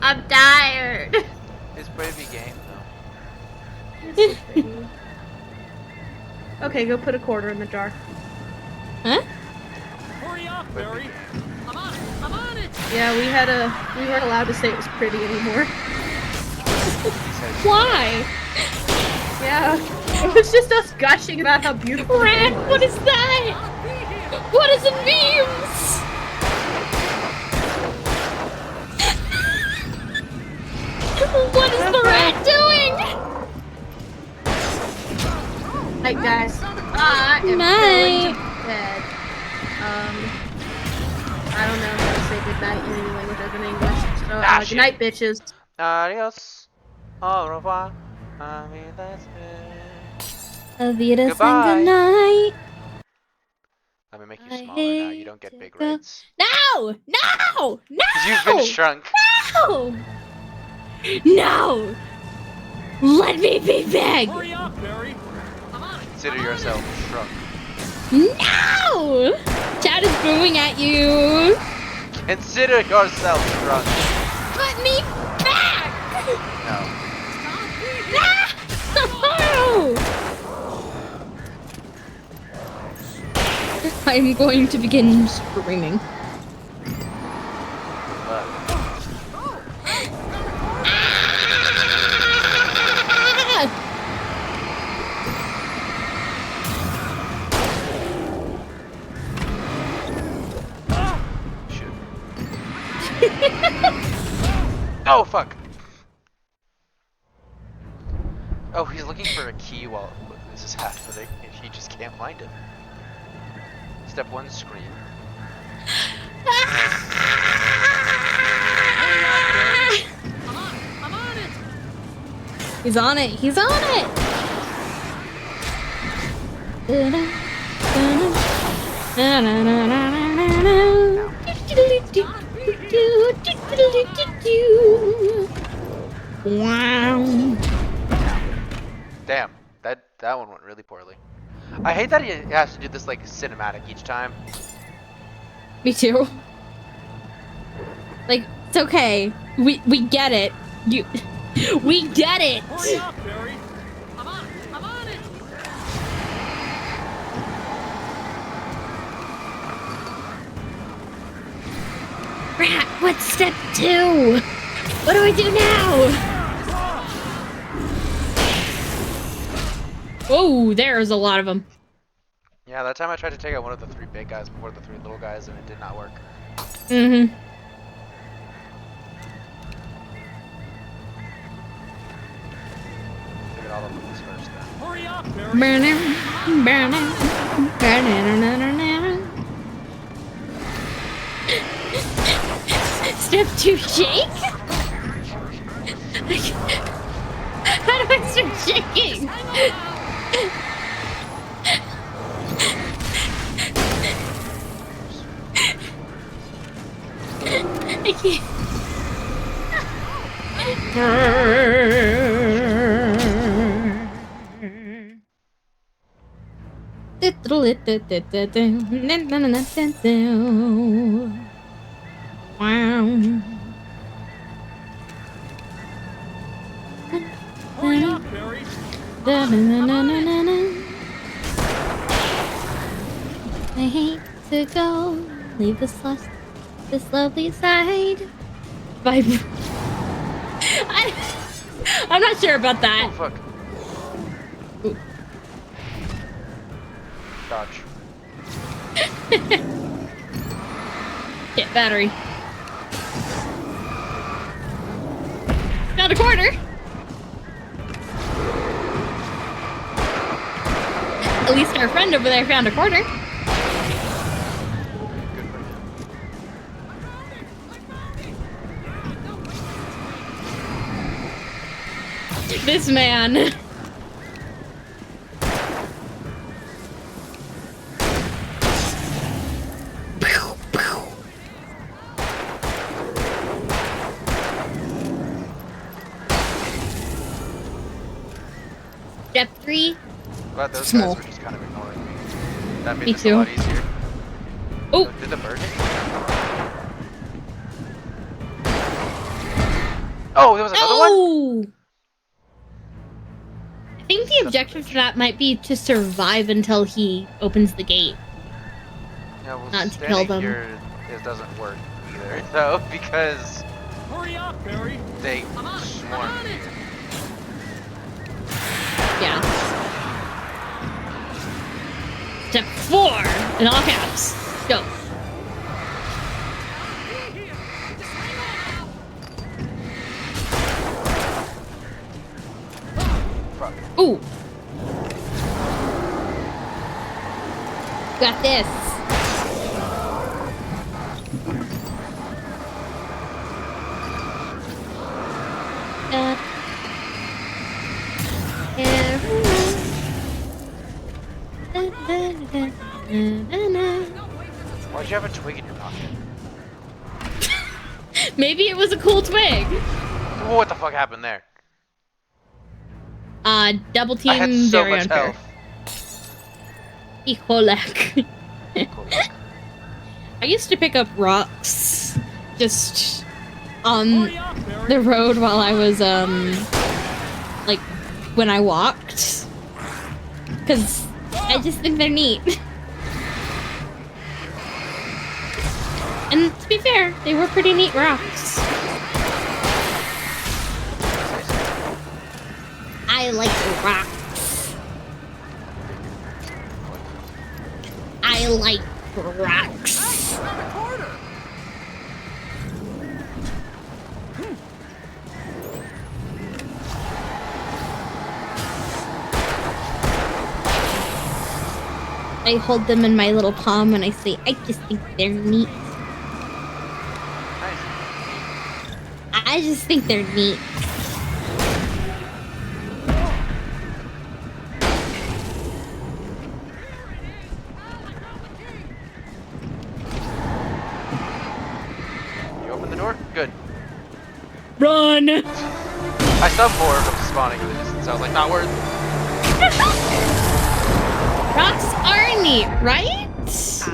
I'm tired. It's a pretty big game, though. Okay, go put a quarter in the jar. Huh? Hurry up, Barry. I'm on it. I'm on it. Yeah, we weren't allowed to say it was pretty anymore. Why? Yeah, it was just us gushing about how beautiful. Rat, what is that? What is it means? What is the rat doing? Night, guys. I am going to bed. I don't know how to say goodnight in any language other than English. So, good night, bitches. Adios. Au revoir. Avita Goodbye. saying goodnight. Let me make you smaller now. You don't get big reds. No! No! No! You've been shrunk. No! No! Let me be big! Hurry up, Barry. Come on. Consider yourself shrunk. No! Chad is booing at you. Consider yourself shrunk. Put me back! No. No! I'm going to begin screaming. Oh, fuck. Oh, he's looking for a key while this is happening, and he just can't find it. Step 1, scream. I'm on it. He's on it. He's on it. Wow. Damn, that one went really poorly. I hate that he has to do this like cinematic each time. Me too. Like, it's okay. We get it. We get it. Hurry up, Barry. I'm on it. Rat, what's step 2? What do I do now? Oh, there's a lot of them. Yeah, that time I tried to take out one of the 3 big guys before the 3 little guys, and it did not work. Mm-hmm. Figured all of them was first then. Hurry up, Barry. Step 2, shake? How do I start shaking? I can't. Wow. Hurry up, Barry. I hate to go, leave this lovely side. Vibe. I'm not sure about that. Oh, fuck. Ooh. Dodge. Hit battery. Found a corner. At least our friend over there found a corner. This man. Step 3. Glad those Small. guys were just kind of ignoring me. That made Me this too. a lot easier. Oh. Did the bird hit me? Oh, there was another one? Oh! I think the objective for that might be to survive until he opens the gate. Yeah, well, Not to standing kill them. here, it doesn't work either, though, because Hurry up, Barry. they swarm you. Yeah. Step 4 in all caps. Go. Ooh. Got this. Why'd you have a twig in your pocket? Maybe it was a cool twig. What the fuck happened there? Double team I had so very much unfair. health. Ecolek. I used to pick up rocks just on the road while I was like when I walked, because I just think they're neat. And to be fair, they were pretty neat rocks. I like rocks. I like rocks. I hold them in my little palm and I say, I just think they're neat. I just think they're neat. You open the door? Good. Run! I saw more of them spawning in the distance. I was like, not worth Rocks are neat, right?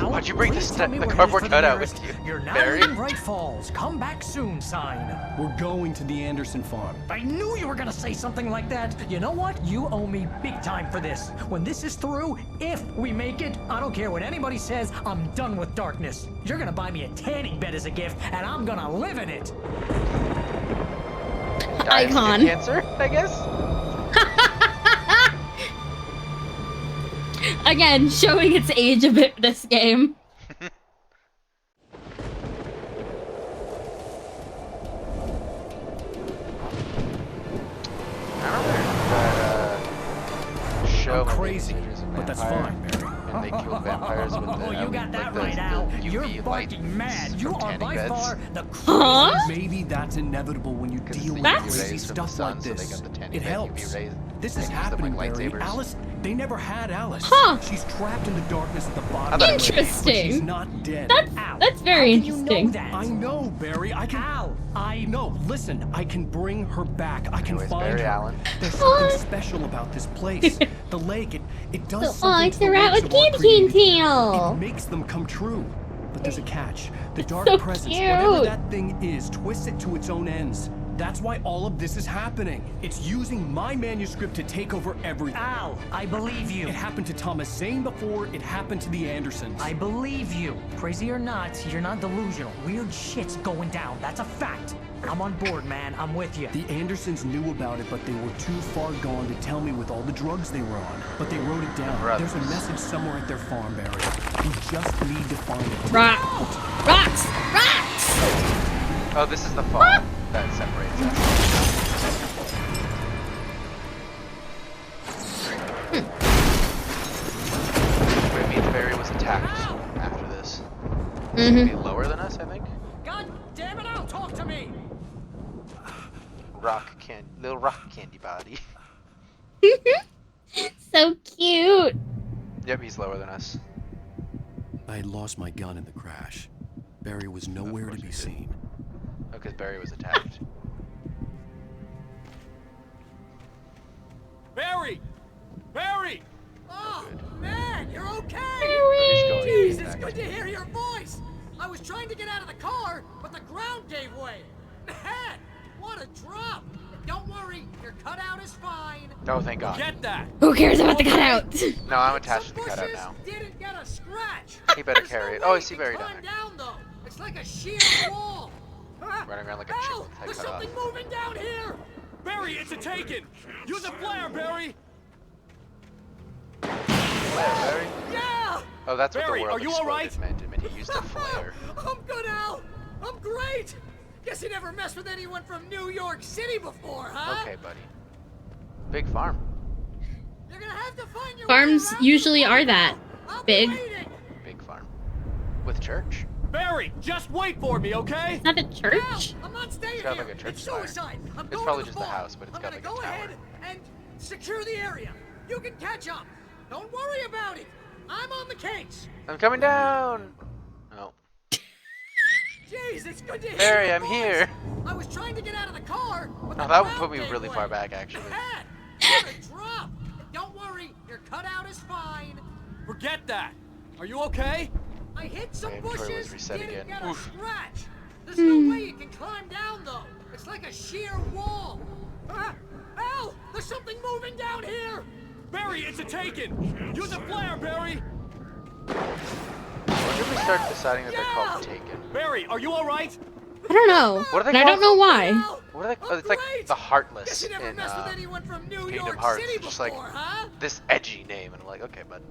Why'd you bring the cardboard cutout with you? You're not Barry? in Bright Falls. Come back soon sign. We're going to the Anderson farm. I knew you were gonna say something like that. You know what? You owe me big time for this. When this is through, if we make it, I don't care what anybody says, I'm done with darkness. You're gonna buy me a tanning bed as a gift, and I'm gonna live in it. Icon. Cancer, I guess? Again, showing its age a bit this game. Show I'm crazy, but that's fine, Barry. And they kill vampires with Oh, you got that right, Al. You're fucking mad. You are by far the Huh? Maybe that's inevitable when you deal with crazy stuff like this. It helps. This is happening, Barry. Alice, they never had Alice. Huh. She's trapped in the darkness at the bottom. Interesting. But she's not dead. That's very interesting. I know, Barry. I can. Al, No, listen. I can bring her back. I can Anyways, find Barry her. Allen. There's something special about this place. The lake. It does something. It's to the the rat works with of our candy cane creativity. tail. It makes them come true. But there's a catch. The dark So presence, cute. whatever that thing is, twists it to its own ends. That's why all of this is happening. It's using my manuscript to take over everything. Al, I believe you. It happened to Thomas Zane before it happened to the Andersons. I believe you. Crazy or not, you're not delusional. Weird shit's going down. That's a fact. I'm on board, man. I'm with you. The Andersons knew about it, but they were too far gone to tell me with all the drugs they were on. But they wrote it down. Brothers. There's a message somewhere at their farm, Barry. We just need to find it. Rocks! Rocks! Oh, this is the fall that separates us. It means Barry was attacked after this. Be lower than us, I think. God damn it, Al, talk to me! Little rock candy body. So cute. Yep, he's lower than us. I had lost my gun in the crash. Barry was nowhere to be seen. Oh, because Barry was attacked. Barry! Barry! Oh, man, you're okay! Jeez, Jeez, it's good to hear your voice! I was trying to get out of the car, but the ground gave way. Man, what a drop! Don't worry, your cutout is fine. Oh, thank God. Get that! Who cares about the cutout? No, I'm attached to the cutout now. Didn't get a scratch. He better carry it. Oh, I see Barry down there. Down though. It's like a sheer wall. Running around like a Al, chip. there's something moving down here. Barry, it's a taken. Use a flare, Barry. Flare, Barry? Yeah. Oh, that's Barry, what the world are you exploded alright? meant. It meant he used a flare. I'm good, Al. I'm great. Guess you never messed with anyone from New York City before, huh? Okay, buddy. Big farm. Farms usually are that big. Big farm. With church. Barry, just wait for me, okay? Is that a church? I'm not staying It's got here. like a church It's spire. suicide. I'm It's going probably to the just the farm. house, but it's I'm got gonna like a go tower. ahead and secure the area. You can catch up. Don't worry about it. I'm on the case. I'm coming down. Oh. Jeez, it's good to hear Barry, your I'm voice. here. I was trying to get out of the car, but Oh, the that would ground put me gave really way. far back, actually. Head, what a drop. Don't worry, your cutout is fine. Forget that. Are you okay? I hit some My inventory was bushes, reset didn't again. get a Oof. scratch. There's no way you can climb down, though. It's like a sheer wall. Al, there's something moving down here. Barry, it's a Taken. Use a flare, Barry. When did we start deciding that they're called Taken? Barry, are you all right? I don't know. What are they and I called? don't know why. What are they? Oh, it's like the Heartless Guess you never in messed with anyone from New Kingdom York Hearts. City Just before, like huh? this edgy name, and I'm like, okay, bud.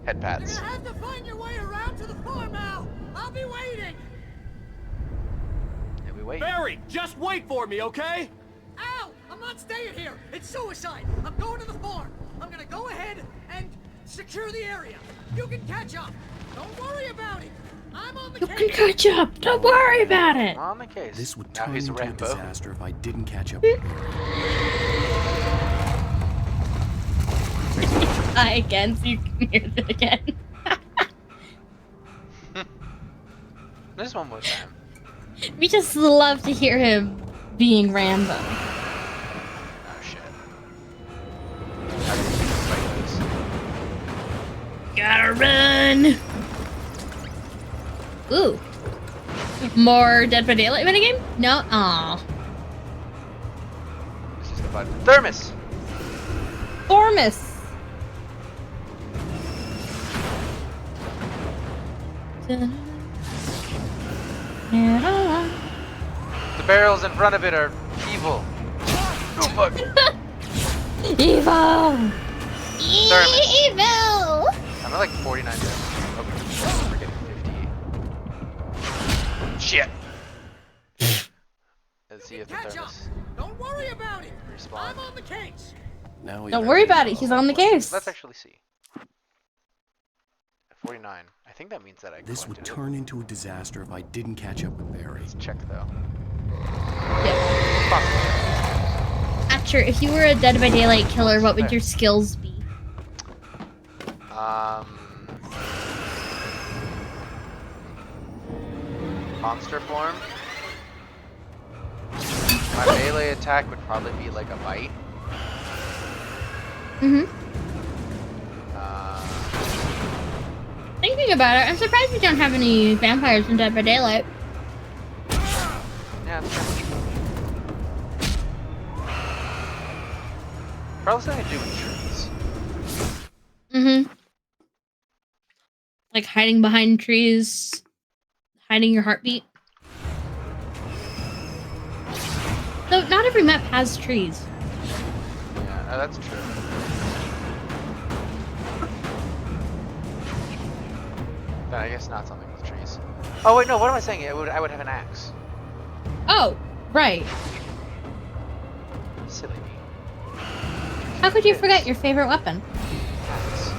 Head pats. You're gonna have to find your way around to the farm, Al. I'll be waiting. Yeah, we wait. Barry, just wait for me, okay? Al, I'm not staying here. It's suicide. I'm going to the farm. I'm gonna go ahead and secure the area. You can catch up. Don't worry about it. I'm on the You case. can catch up. Don't worry about it. I'm on the case. This would now turn he's into a Rambo. disaster if I didn't catch up with Try again so you can hear it again. Just one more time. We just love to hear him being Rambo. Oh shit. I didn't fight Gotta run. Ooh. More Dead by Daylight minigame? No? Aw. this is the button. Thermos! Ormus. The barrels in front of it are evil. Oh fuck. Evil! Thermos. Evil! I'm at like 49 thermos. Okay, we're getting 58. Shit. Let's see if the Catch up. thermos Don't worry about it. respawn. I'm on the case. Now we Don't worry about it. He's on the case. Let's actually see. 49. I think that means that I This would collected it. turn into a disaster if I didn't catch up with Barry. Let's check though. Archer, if you were a Dead by Daylight killer, what would your skills be? Monster form. My melee attack would probably be like a bite. Thinking about it, I'm surprised we don't have any vampires in Dead by Daylight. Yeah, that's true. Probably something to do with trees. Like hiding behind trees, hiding your heartbeat. Though not every map has trees. Yeah, that's true. Then I guess not something with trees. Oh wait, no. What am I saying? I would have an axe. Oh, right. Silly me. How could you forget your favorite weapon? Axe.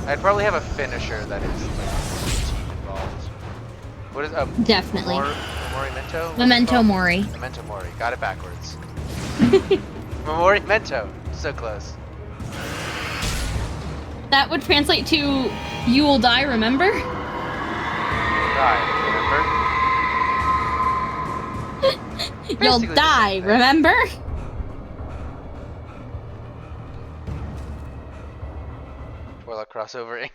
I'd probably have a finisher that is like teeth involved. What is Definitely. Memento? Memento Mori. Memento Mori. Got it backwards. Memento. So close. That would translate to "You will die." Remember? Die. Remember? You'll die. Remember? Warlock crossover ink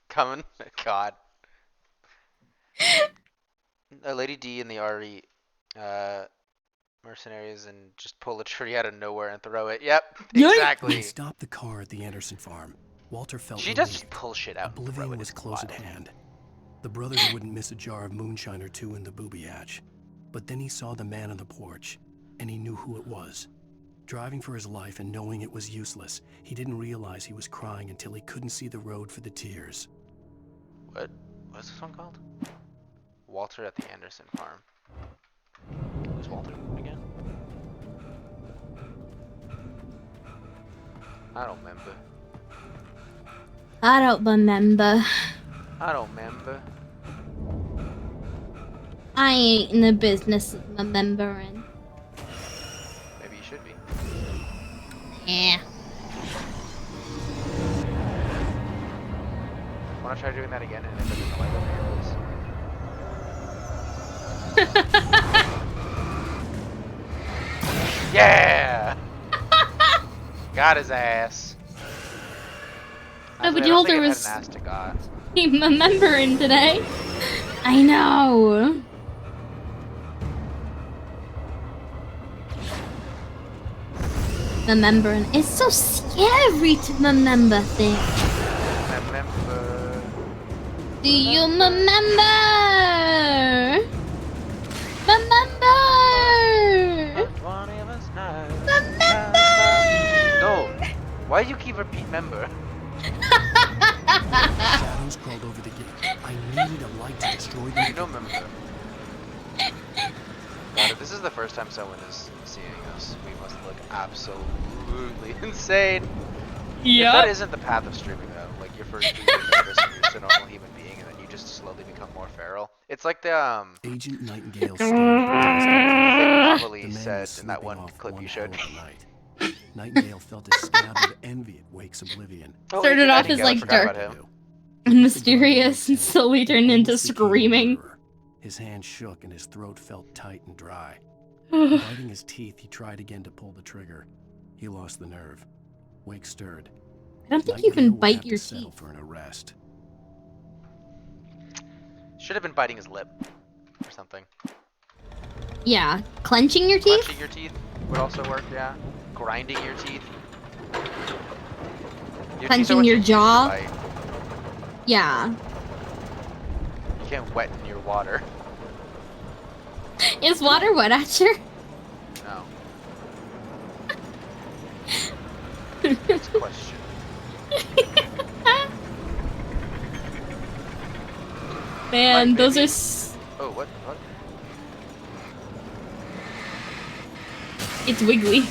coming. God. Lady D and the RE mercenaries and just pull a tree out of nowhere and throw it. Yep, When exactly. he stopped the car at the Anderson farm, Walter felt She does relieved. just pull shit out. and throw Oblivion it. was It's close at wild. hand. The brothers wouldn't miss a jar of moonshine or two in the booby hatch. But then he saw the man on the porch, and he knew who it was. Driving for his life and knowing it was useless, he didn't realize he was crying until he couldn't see the road for the tears. What's this one called? Walter at the Anderson farm. Who's Walter again? I don't remember. I don't remember. I don't remember. I ain't in the business of remembering. Maybe you should be. Yeah. Wanna try doing that again and end up in the Lego vehicles? Yeah! Got his ass. No, but Actually, I you don't hold think her it had was an ass to God. remembering today. I know. Remembering. It's so scary to remember things. Remember. Do you remember? Remember. One of us knows. Remember. No. Why do you keep repeating member? Shadows crawled over the gate. I needed a light to destroy them. You don't remember. God, if this is the first time someone is seeing us, we must look absolutely insane. Yep. If that isn't the path of streaming though, like your first 2 years nervous and you're just a normal human being and then you just slowly become more feral. It's like the Agent Nightingale thing Amelie said in that one clip you showed me. Nightingale felt a scab of envy at Wake's oblivion. Started off as like dark and mysterious and slowly turned into screaming. His hand shook and his throat felt tight and dry. Biting his teeth, he tried again to pull the trigger. He lost the nerve. Wake stirred. I don't think you can bite your settle teeth. for an arrest. Should have been biting his lip or something. Yeah, clenching your teeth? Clenching your teeth would also work, yeah. Grinding your teeth. Clenching your jaw? Yeah. You can't wet in your water. Is water wet, Acer? No. It's a question. Man, Like, those maybe- are Oh, what? What? It's wiggly.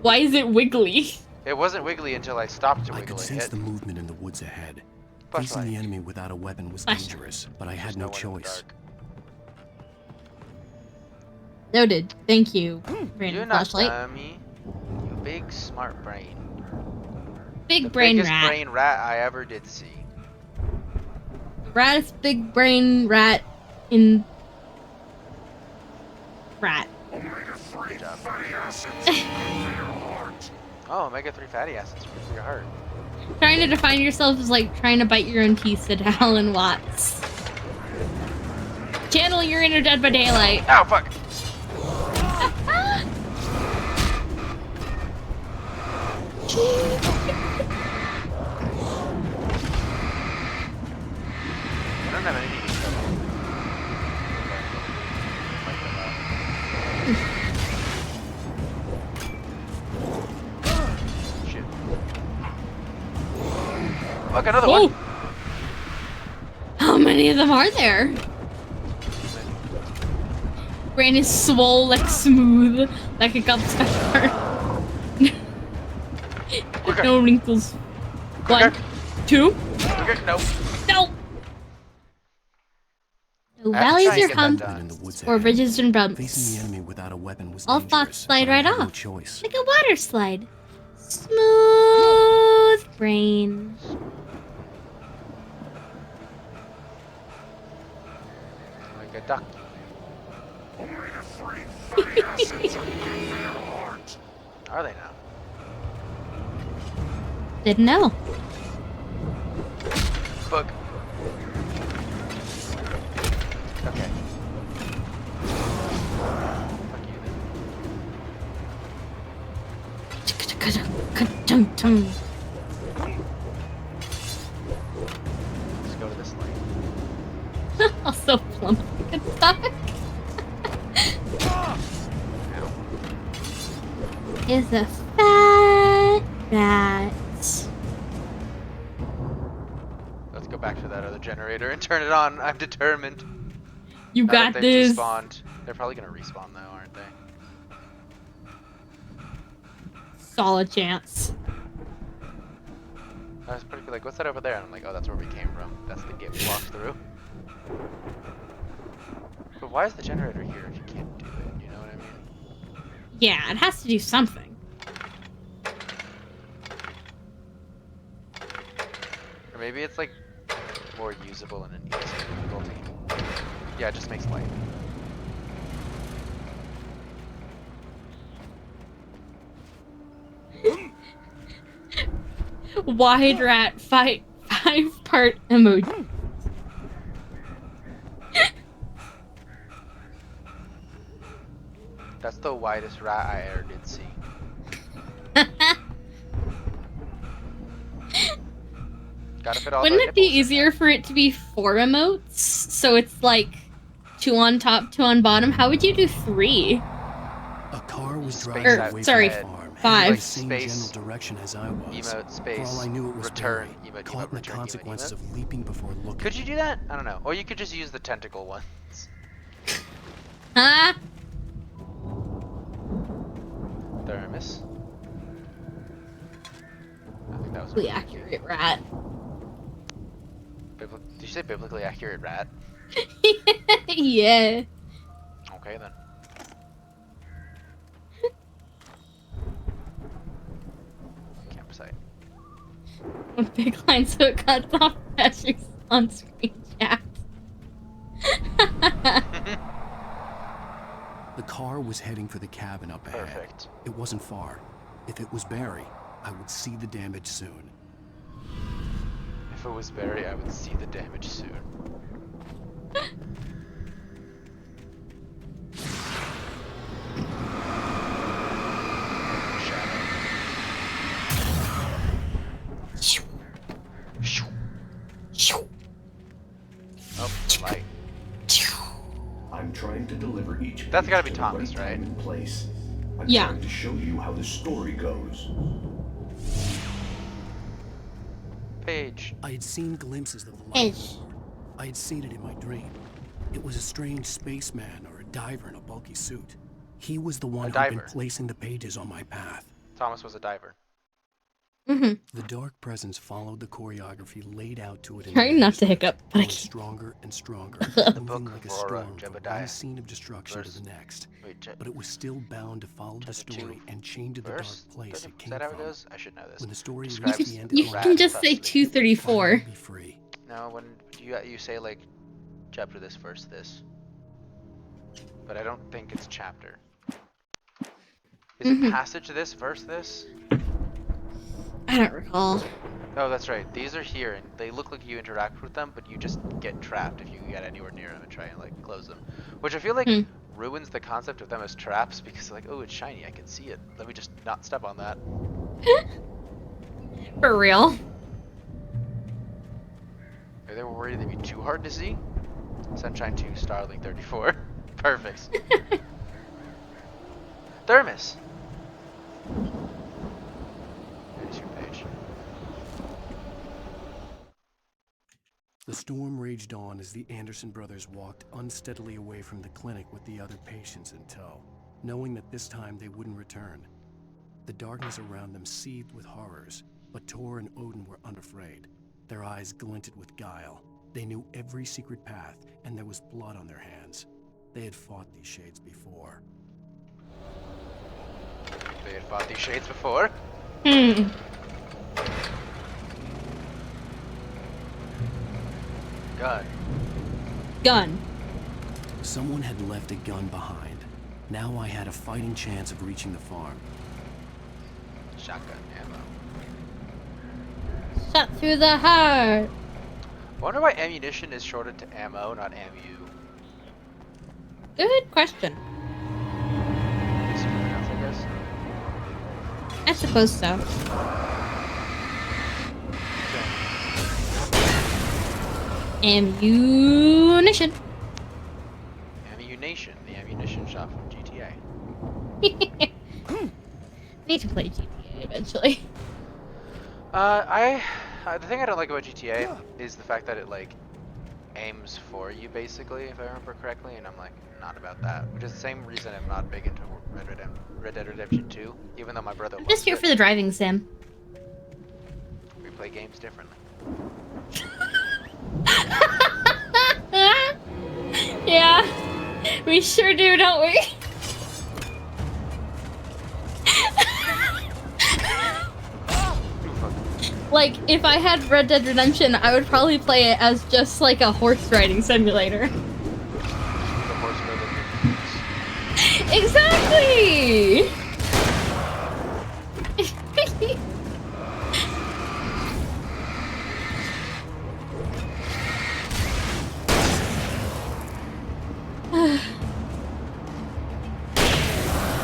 Why is it wiggly? It wasn't wiggly until I stopped to I wiggle could it. sense Hit. the movement in the woods ahead. Flashlight. Facing the enemy without a weapon was Flashlight. dangerous, but I had no choice. Noted. Thank you. You're Random not flashlight. dummy. You big smart brain. Big The brain biggest rat. brain rat I ever did see. Rattest big brain rat in rat. Good job. Oh, omega-3 fatty acids for your heart. Trying to define yourself is like trying to bite your own teeth, said Alan Watts. Channel your inner Dead by Daylight. Ow, fuck! I don't have anything to kill them. Shit. Look, another Whoa. one! How many of them are there? Brain is swole like smooth, like a cup pepper. No wrinkles. One, two. Okay, no. No. No I have to valleys try and or get that humps done. Ahead. or ridges and Facing bumps. the enemy without a weapon was All dangerous, thoughts slide but I right had no off. choice. Like a water slide. Smooth brain. Like a duck. Are they now? Didn't know. Bug. Okay. Fuck you then. Let's go to this lane. Also plump like a duck. Is a fat rat. Let's go back to that other generator and turn it on. I'm determined. You Now got that they've this. Despawned. They're probably gonna respawn though, aren't they? Solid chance. I was pretty like, what's that over there? And I'm like, oh, that's where we came from. That's the gate we walked through. But why is the generator here if you can't do it? You know what I mean? Yeah, it has to do something. Or maybe it's like more usable in an easier difficulty. Yeah, it just makes light. Wide rat five-part emoji. That's the widest rat I ever did see. Gotta fit all Wouldn't the it be nipples in easier for it to be 4 emotes? So it's like 2 on top, 2 on bottom. How would you do 3? A car was driving Space away sorry, from the farm, heading in 5. the same general direction as I was. Emote, space, For all I knew, it was return, Barry, emote, caught in the return, consequences emote. of leaping before looking. Could you do that? I don't know. Or you could just use the tentacle ones. Huh? Thermos. I think that was Really accurate rat. Did you say biblically accurate rat? Yeah. Okay then. Campsite. A big line so it cuts off Patrick's on-screen chat. The car was heading for the cabin up ahead. Perfect. It wasn't far. If it was Barry, I would see the damage soon. If it was Barry, I would see the damage soon. Oh, light. I'm trying to deliver each. That's gotta be page to Thomas, the right right? time and place. I'm Yeah. trying to show you how the story goes. Page. I had seen glimpses of the light Page. before. I had seen it in my dream. It was a strange spaceman or a diver in a bulky suit. He was the one who'd been diver. placing the pages on my path. Thomas was a diver. Mm-hmm. The dark presence followed the choreography laid out to it in Trying the not to manuscript, hiccup, but I growing can't. stronger and stronger, The moving book like of a Aurora, storm from Jebediah. one scene of destruction Verse- to the next. Wait, But it was still bound to follow the chapter story 2, and chained to the dark verse place 30 it Is came that how it from. goes? I should know this. When the story Describes reached the end You of the rat can line, just say thusly. 234. finally be free. No, when you say like chapter this, verse this. But I don't think it's chapter. Is it passage this, verse this? I don't recall. Oh, that's right. These are here, and they look like you interact with them, but you just get trapped if you get anywhere near them and try and like close them. Which I feel like ruins the concept of them as traps because like, oh, it's shiny, I can see it. Let me just not step on that. For real. Maybe they were worried they'd be too hard to see. Sunshine 2, Starling 34. Perfect. Thermos. There's your page. The storm raged on as the Anderson brothers walked unsteadily away from the clinic with the other patients in tow, knowing that this time they wouldn't return. The darkness around them seethed with horrors, but Tor and Odin were unafraid. Their eyes glinted with guile. They knew every secret path, and there was blood on their hands. They had fought these shades before. They had fought these shades before. Gun. Gun. Someone had left a gun behind. Now I had a fighting chance of reaching the farm. Shotgun ammo. Shot through the heart. Wonder why ammunition is shorted to ammo, not ammu. Good question. Something else, I guess. I suppose so. Ammunition. Ammunition, the ammunition shop from GTA. Need to play GTA eventually. The thing I don't like about GTA is the fact that it like aims for you basically, if I remember correctly, and I'm like not about that. Which is the same reason I'm not big into Red Dead Redemption 2, even though my brother I'm loves just here it. for the driving sim. We play games differently. Yeah, we sure do, don't we? Like, if I had Red Dead Redemption, I would probably play it as just like a horse riding simulator. The horse Exactly!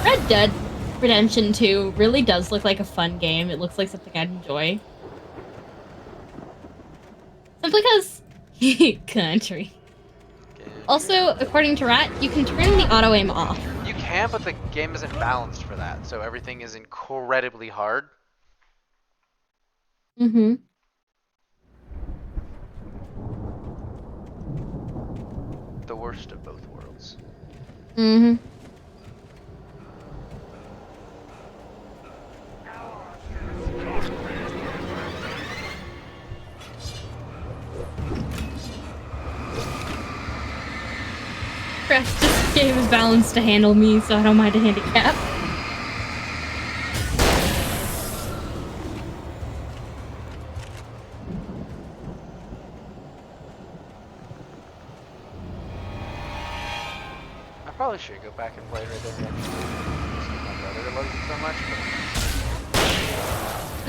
Red Dead Redemption 2 really does look like a fun game. It looks like something I'd enjoy. Simply because country. Also, according to Rat, you can turn the auto aim off. You can, but the game isn't balanced for that, so everything is incredibly hard. Mm-hmm. The worst of both worlds. Mm-hmm. This game is balanced to handle me, so I don't mind a handicap. I probably should go back and play Red Dead Redemption 2. My brother loves it so much, but...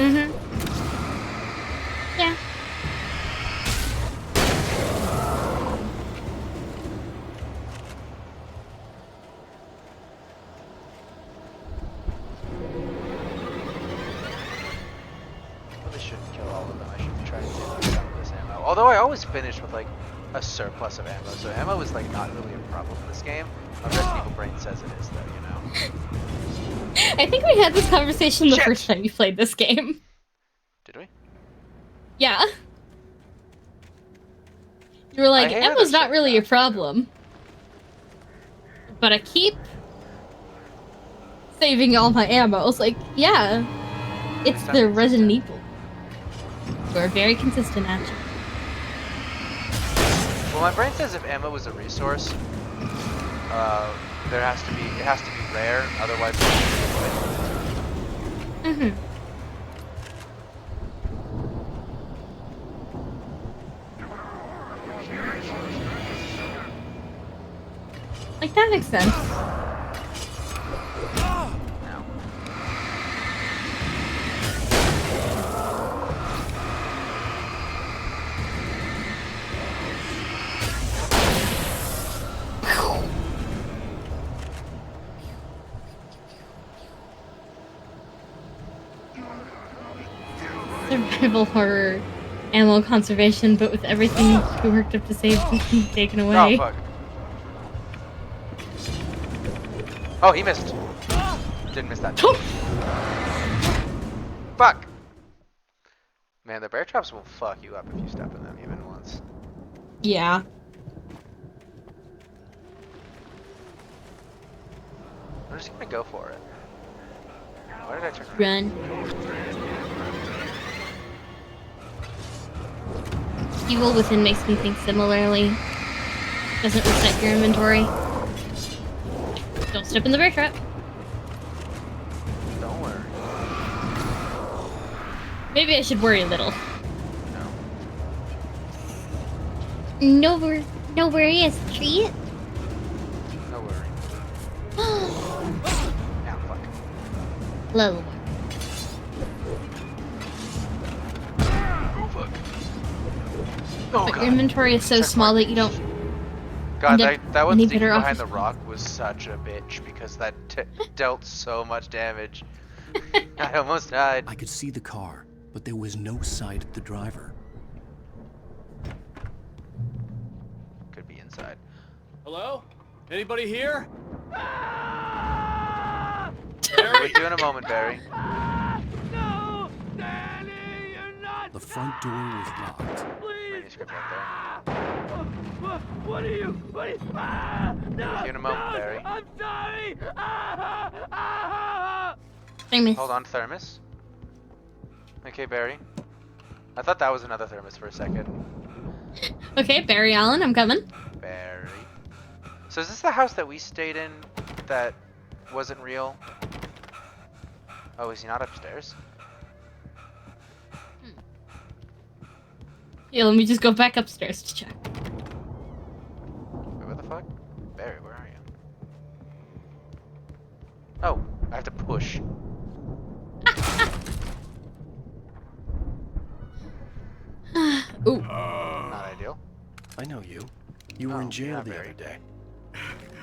Mm-hmm. Yeah. Although I always finish with like a surplus of ammo, so ammo is like not really a problem in this game. Resident Evil Brain says it is, though, you know. I think we had this conversation the first time you played this game. Did we? Yeah. You were like, hate ammo's other not really a problem. But I keep saving all my ammo. I was like, yeah, it's the Resident Evil. We're very consistent, actually. Well, my brain says if ammo was a resource, it has to be rare, otherwise it's Mm-hmm. Like, that makes sense. Survival horror, ammo conservation, but with everything we worked up to save taken away. Oh, fuck. Oh, he missed. Didn't miss that. Fuck! Man, the bear traps will fuck you up if you step in them even once. Yeah. I'm just gonna go for it. Why did I turn Run. Evil Within makes me think similarly. Doesn't reset your inventory. Don't step in the bear trap. Don't worry. Maybe I should worry a little. No worry is a treat. No worry. Yeah, fuck. Low. Oh, But God. your inventory is so small that you don't. God, end up that one any sneaking better off. behind the rock was such a bitch because that dealt so much damage. I almost died. I could see the car, but there was no sight of the driver. Could be inside. Hello? Anybody here? With you in a moment, Barry. The front door was locked. Manuscript right What are you? No! there. With you in a moment, Barry. I'm sorry! Thermos. Hold on, Thermos. Okay, Barry. I thought that was another thermos for a second. Okay, Barry Allen, I'm coming. Barry. So is this the house that we stayed in that wasn't real? Oh, is he not upstairs? Yeah, let me just go back upstairs to check. Wait, what the fuck? Barry, where are you? Oh, I have to push. Ooh. Not ideal. I know you. You were in jail the other day.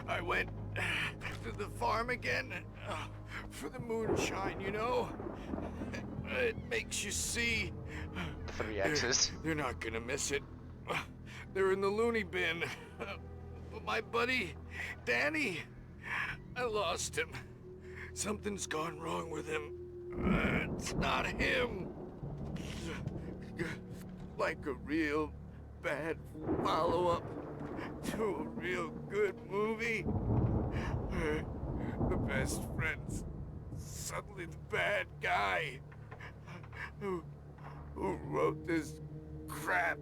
I went to the farm again for the moonshine, you know? It makes you see. The 3 X's. They're not gonna miss it. They're in the loony bin. But my buddy, Danny, I lost him. Something's gone wrong with him. It's not him. Like a real bad follow-up to a real good movie. The best friend's suddenly the bad guy. Who wrote this crap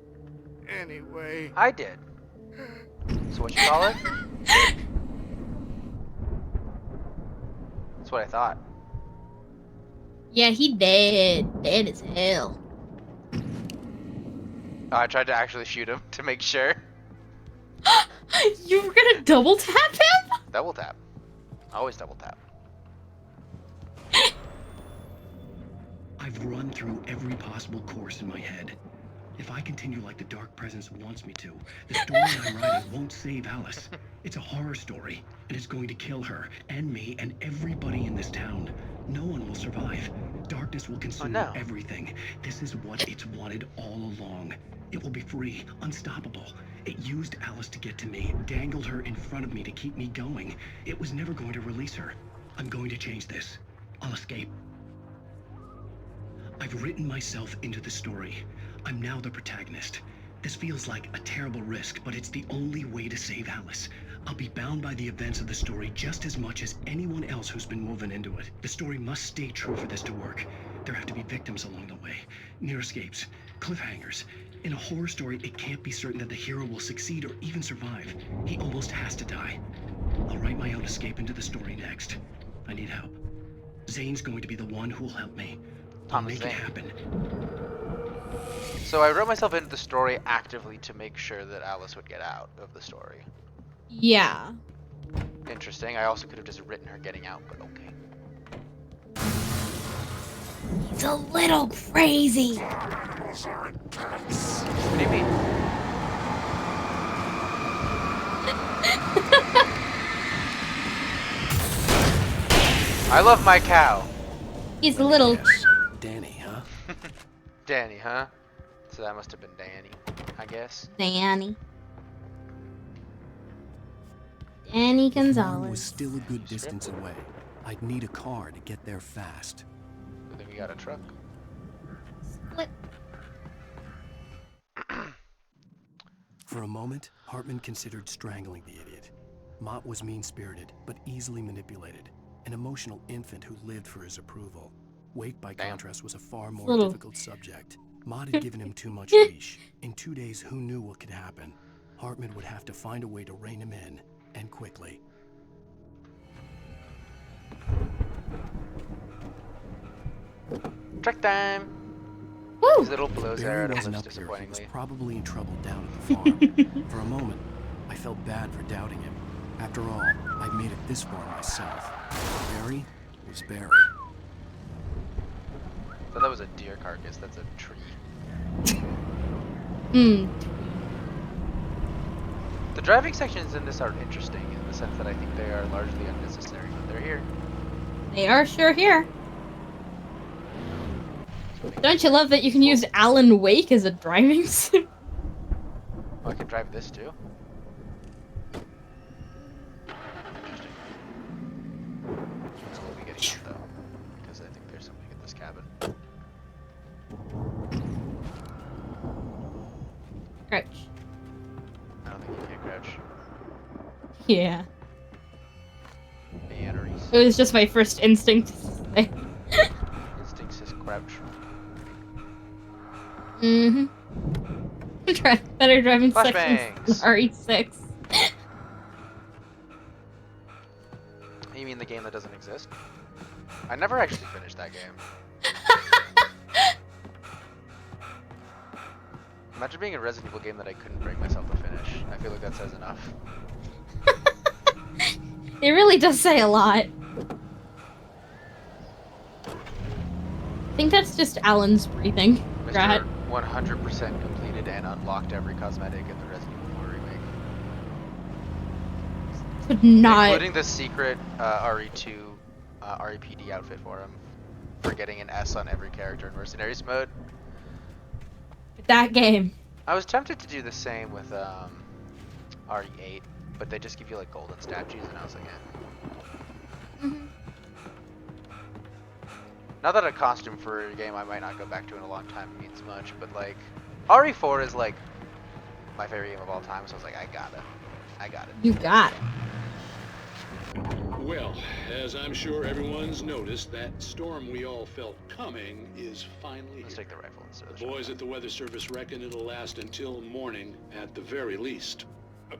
anyway? I did. So what you call it? That's what I thought. Yeah, he dead. Dead as hell. Oh, I tried to actually shoot him to make sure. You were gonna double tap him? Double tap. Always double tap. I've run through every possible course in my head. If I continue like the Dark Presence wants me to, the story I'm writing won't save Alice. It's a horror story, and it's going to kill her, and me, and everybody in this town. No one will survive. Darkness will consume everything. This is what it's wanted all along. It will be free, unstoppable. It used Alice to get to me, dangled her in front of me to keep me going. It was never going to release her. I'm going to change this. I'll escape. I've written myself into the story. I'm now the protagonist. This feels like a terrible risk, but it's the only way to save Alice. I'll be bound by the events of the story just as much as anyone else who's been woven into it. The story must stay true for this to work. There have to be victims along the way, near escapes, cliffhangers. In a horror story, it can't be certain that the hero will succeed or even survive. He almost has to die. I'll write my own escape into the story next. I need help. Zane's going to be the one who will help me. I'll make it happen. So I wrote myself into the story actively to make sure that Alice would get out of the story. Yeah. Interesting. I also could have just written her getting out, but okay. He's a little crazy. What do you mean? I love my cow. He's a little... Danny, huh? Danny, huh? So that must have been Danny, I guess. Danny. Danny The farm Gonzalez. was still a good distance away. I'd need a car to get there fast. But then we got a truck. Split. For a moment, Hartman considered strangling the idiot. Mott was mean-spirited, but easily manipulated. An emotional infant who lived for his approval. Wake, by contrast, was a far more difficult subject. Mott had given him too much leash. In 2 days, who knew what could happen? Hartman would have to find a way to rein him in, and quickly. Truck time! His little blows Barry air at wasn't us up here. He was disappointingly. probably in trouble down at the farm. For a moment, I felt bad for doubting him. After all, I'd made it this far myself. Barry was Barry. I thought that was a deer carcass. That's a tree. The driving sections in this are interesting in the sense that I think they are largely unnecessary, but they're here. They are sure here. Don't you love that you can use Alan Wake as a driving sim? Oh, I can drive this too? Interesting. So we'll be getting out though, because I think there's something in this cabin. Crouch. I don't think you can crouch. Yeah. Batteries. It was just my first instinct to say. Instinct says crouch. Mm-hmm. Better driving Flashbangs. sections than RE6. You mean the game that doesn't exist? I never actually finished that game. Imagine being a Resident Evil game that I couldn't bring myself to finish. I feel like that says enough. It really does say a lot. I think that's just Alan's breathing. Right? 100% completed and unlocked every cosmetic in the Resident Evil 4 remake. Could not. Including the secret RE2 REPD outfit for him. For getting an S on every character in Mercenaries mode. That game. I was tempted to do the same with RE8, but they just give you like golden statues, and I was like, eh. Not that a costume for a game I might not go back to in a long time means much, but like RE4 is like my favorite game of all time, so I was like, I got it. You got it. Well, as I'm sure everyone's noticed, that storm we all felt coming is finally Let's take the rifle instead. The boys at the Weather Service reckon it'll last until morning at the very least.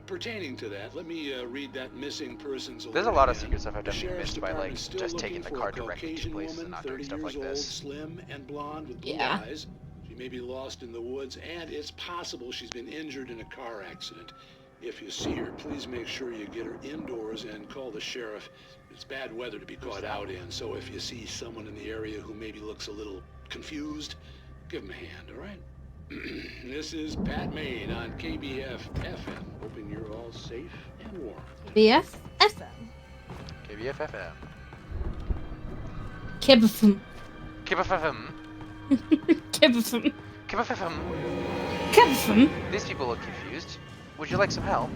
Pertaining to that, let me read that missing persons alert. There's a lot of again. secret stuff I've The definitely Sheriff's missed by like Department's still just taking looking the for car a directly to Caucasian places and woman, not doing 30 stuff years like old, this. slim and blonde with blue Yeah. eyes. She may be lost in the woods, and it's possible she's been injured in a car accident. If you see her, please make sure you get her indoors and call the sheriff. It's bad weather to be caught out in, so if you see someone in the area who maybe looks a little confused, give him a hand, all right? This is Pat Main on KBF FM, hoping you're all safe and warm. BF FM. KBF FM. KBFM. KBF KBFM. KBF KBFM. These people look confused. Would you like some help?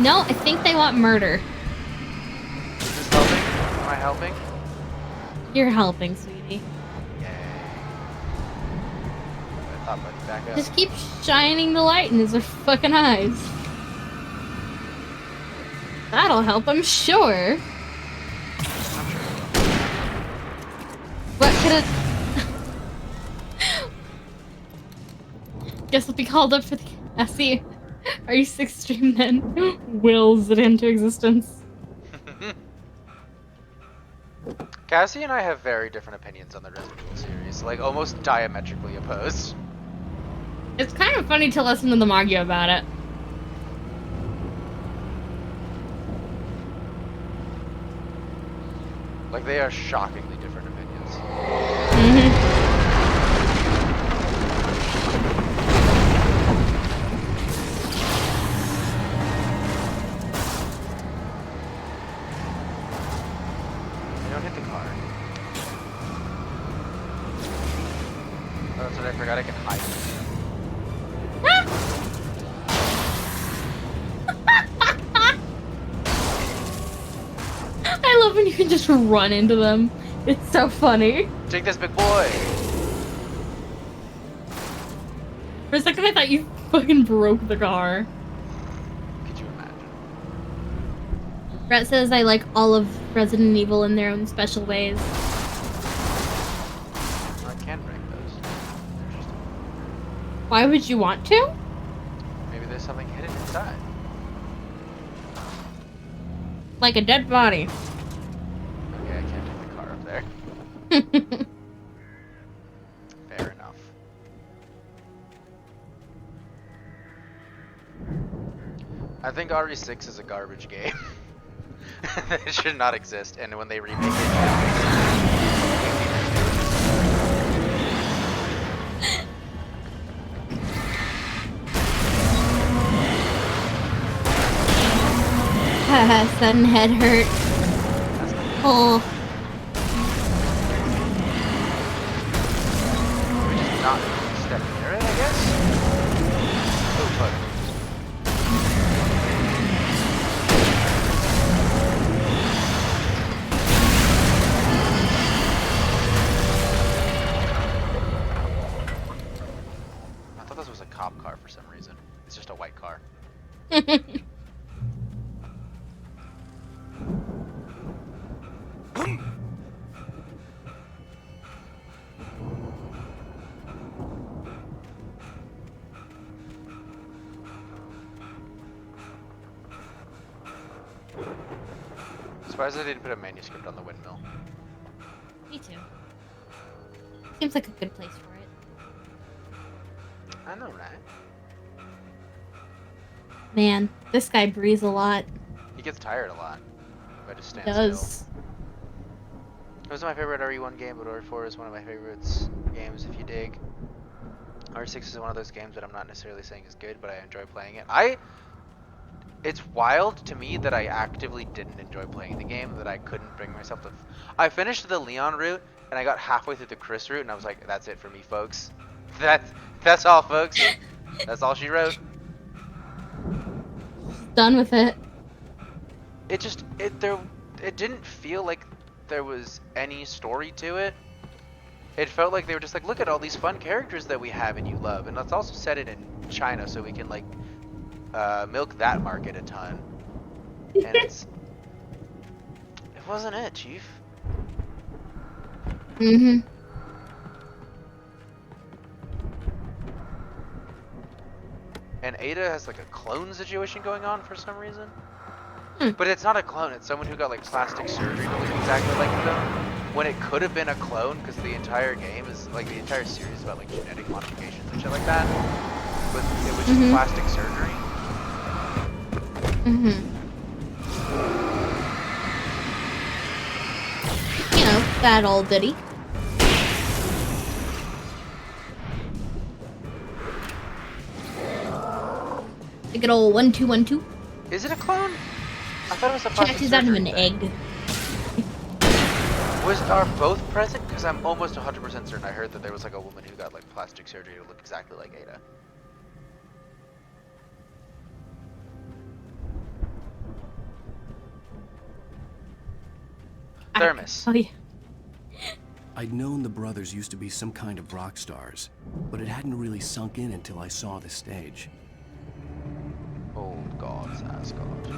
No, I think they want murder. Is this helping? Am I helping? You're helping, sweetie. I thought I'd back up. Just keep shining the light in his fucking eyes. That'll help, I'm sure. What could it... Guess we'll be called up for the Cassie. Are you 6 stream then? Wills it into existence. Cassie and I have very different opinions on the Resident Evil series, like almost diametrically opposed. It's kind of funny to listen to them argue about it. Like they are shockingly different opinions. Don't hit the car. Oh, that's what I forgot I can hide. I love when you can just run into them. It's so funny. Take this, big boy! For a second I thought you fucking broke the car. Could you imagine? Brett says I like all of Resident Evil in their own special ways. I can break those. Why would you want to? Maybe there's something hidden inside. Like a dead body. Okay, I can't take the car up there. Fair enough. I think RE6 is a garbage game. It should not exist, and when they remake it, Sudden head hurt. Oh. we just not step near it, I guess? Oh, fuck. I thought this was a cop car for some reason. It's just a white car. surprised they didn't put a manuscript on the windmill. Me too. Seems like a good place for it. I know, right? Man, this guy breathes a lot. He gets tired a lot. If I just stand Does. still. It was my favorite RE1 game, but RE4 is one of my favorites games if you dig. R6 is one of those games that I'm not necessarily saying is good, but I enjoy playing it. It's wild to me that I actively didn't enjoy playing the game, that I couldn't bring myself to... I finished the Leon route, and I got halfway through the Chris route, and I was like, that's it for me, folks. That's all, folks. That's all she wrote. Done with it. It didn't feel like there was any story to it. It felt like they were just like, look at all these fun characters that we have and you love, and let's also set it in China so we can like milk that market a ton. And it wasn't it, Chief. Mm-hmm. And Ada has like a clone situation going on for some reason. But it's not a clone, it's someone who got like plastic surgery to look exactly like them. When it could have been a clone, because the entire game is, like the entire series is about like genetic modifications and shit like that. But it was just plastic surgery. You know, that old ditty. A good old 1-2-1-2. Is it a clone? I thought it was a plastic Check is out of an thing. egg. Are both present? Because I'm almost 100% certain I heard that there was like a woman who got like plastic surgery to look exactly like Ada. Thermos. Oh yeah. I'd known the brothers used to be some kind of rock stars, but it hadn't really sunk in until I saw the stage. Old gods, Asgard.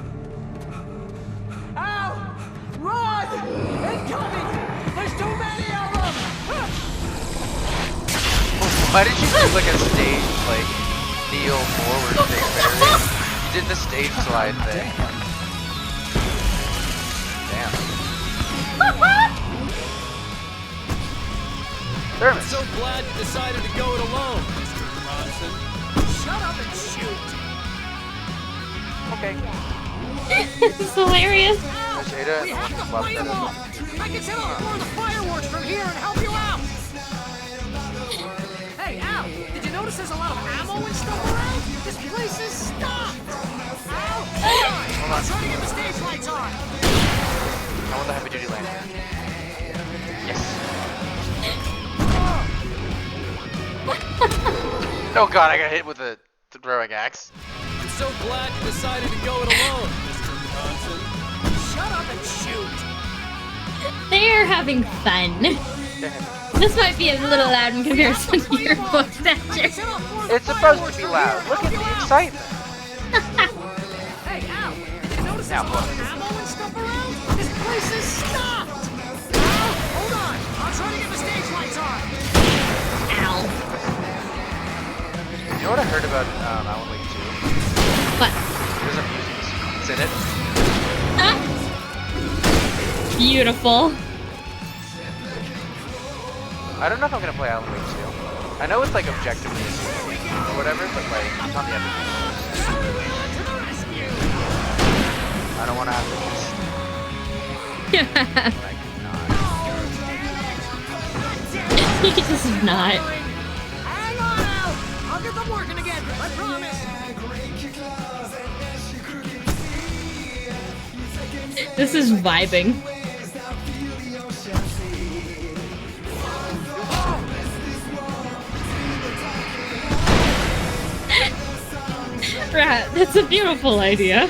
Ow! Run! Incoming! There's too many of them! Why did you do like a stage, like, kneel forward thing, Barry? You did the stage slide thing. Damn. Thermos. I'm so glad you decided to go it alone, Mr. Bronson. Shut up and shoot! Okay. This is hilarious. We have to fight them all! I can set off more of the fireworks from here and help you out! Hey, Al, did you notice there's a lot of ammo and stuff around? This place is stocked! Al, hold on! I'm trying to get the stage lights on! I want the heavy duty lantern. Yes. Oh god, I got hit with the throwing axe. I'm so glad you decided to go it alone, Mr. Bronson. Shut up and shoot! They're having fun. This might be a little loud in comparison to your voice actor. It's supposed to be loud. Look at the excitement. Hey, Al, did you notice there's a lot of ammo and stuff around? This place is stocked! Al, hold on! I'm trying to get the stage lights on! Ow. You know what I heard about Alan Wake 2? What? There's a music sequence in it. Beautiful. I don't know if I'm gonna play Alan Wake 2. I know it's like objectively a movie or whatever, but like it's on the Epic Games. I don't want to have to. This is not. Hang on, Al! I'll get them working again, I promise! This is vibing. Rat, that's a beautiful idea.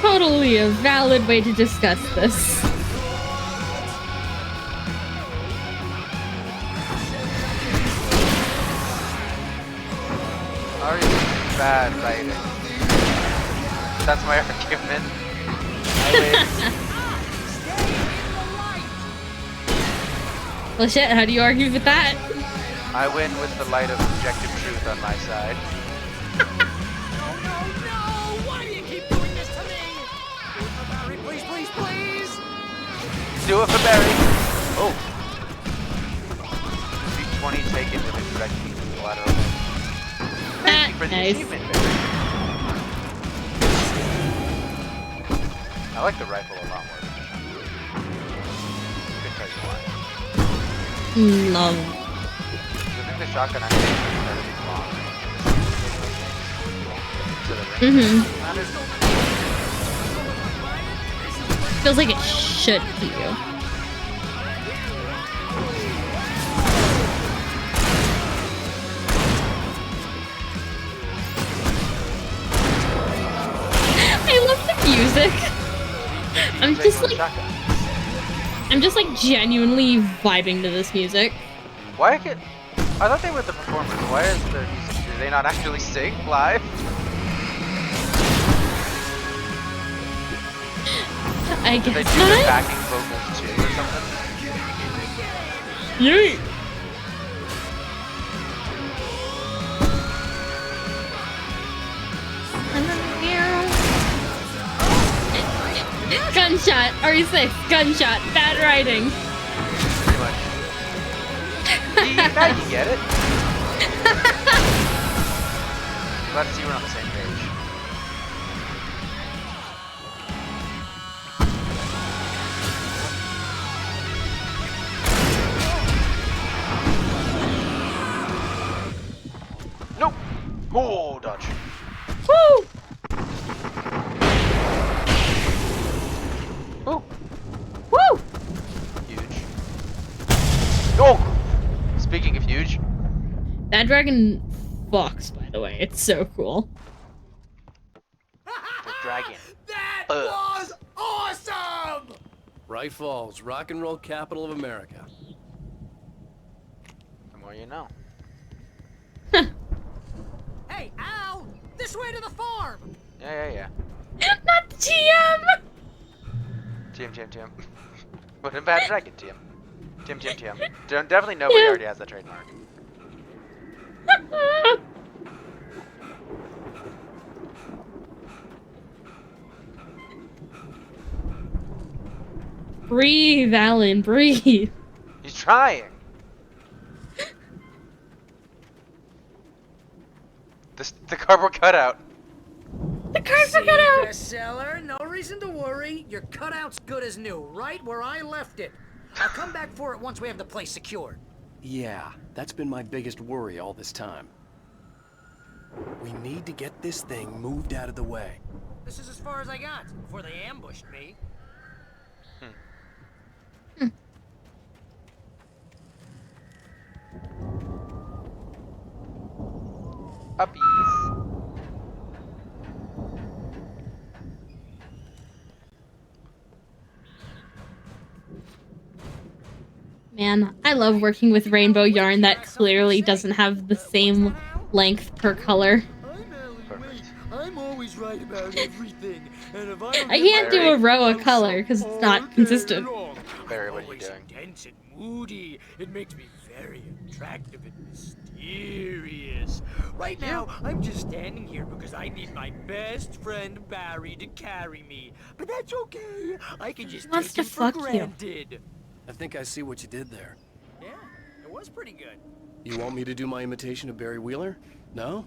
Totally a valid way to discuss this. Are you bad writing? That's my argument. Well shit, how do you argue with that? I win with the light of objective truth on my side. No, why do you keep doing Do it for Barry. Oh. Speed 20 taken with a direct beat to the lateral leg. Thank you for the achievement, Barry. I like the rifle a lot more than the shotgun. I can tell you why. No. I think the shotgun actually is incredibly long. To the range. Feels like it should hit you. I love the music. I'm just like genuinely vibing to this music. Why I thought they were the performers. Why is their music? Do they not actually sing live? I Do they guess do the not. backing vocals too or something? Yeet. Gunshot, RE6, gunshot, bad writing. Pretty much. Now you get it. Glad to see we're on the same page. Nope. Oh, dodge. Woo! Woo! Woo! Huge. Oh! Speaking of huge. That dragon fucks, by the way. It's so cool. The dragon. That was awesome! Bright Falls, rock and roll capital of America. The more you know. Hey, Al! This way to the farm! Yeah. Not the TM! TM. What a bad dragon, TM. TM. Definitely nobody already has that trademark. Breathe, Alan, breathe. He's trying. The cardboard cutout. The cardboard cutout! Bestseller, no reason to worry. Your cutout's good as new, right where I left it. I'll come back for it once we have the place secured. Yeah, that's been my biggest worry all this time. We need to get this thing moved out of the way. This is as far as I got before they ambushed me. Puppies. Man, I love working with rainbow yarn that clearly doesn't have the same length per color. I'm always right about everything, and if I can't do a row of color because it's not consistent. Barry, what are you doing? Intense and moody. It makes me very attractive and mysterious. Right now, I'm just standing here because I need my best friend Barry to carry me. But that's okay. I can just Wants take him to for fuck you. granted. I think I see what you did there. Yeah, it was pretty good. You want me to do my imitation of Barry Wheeler? No?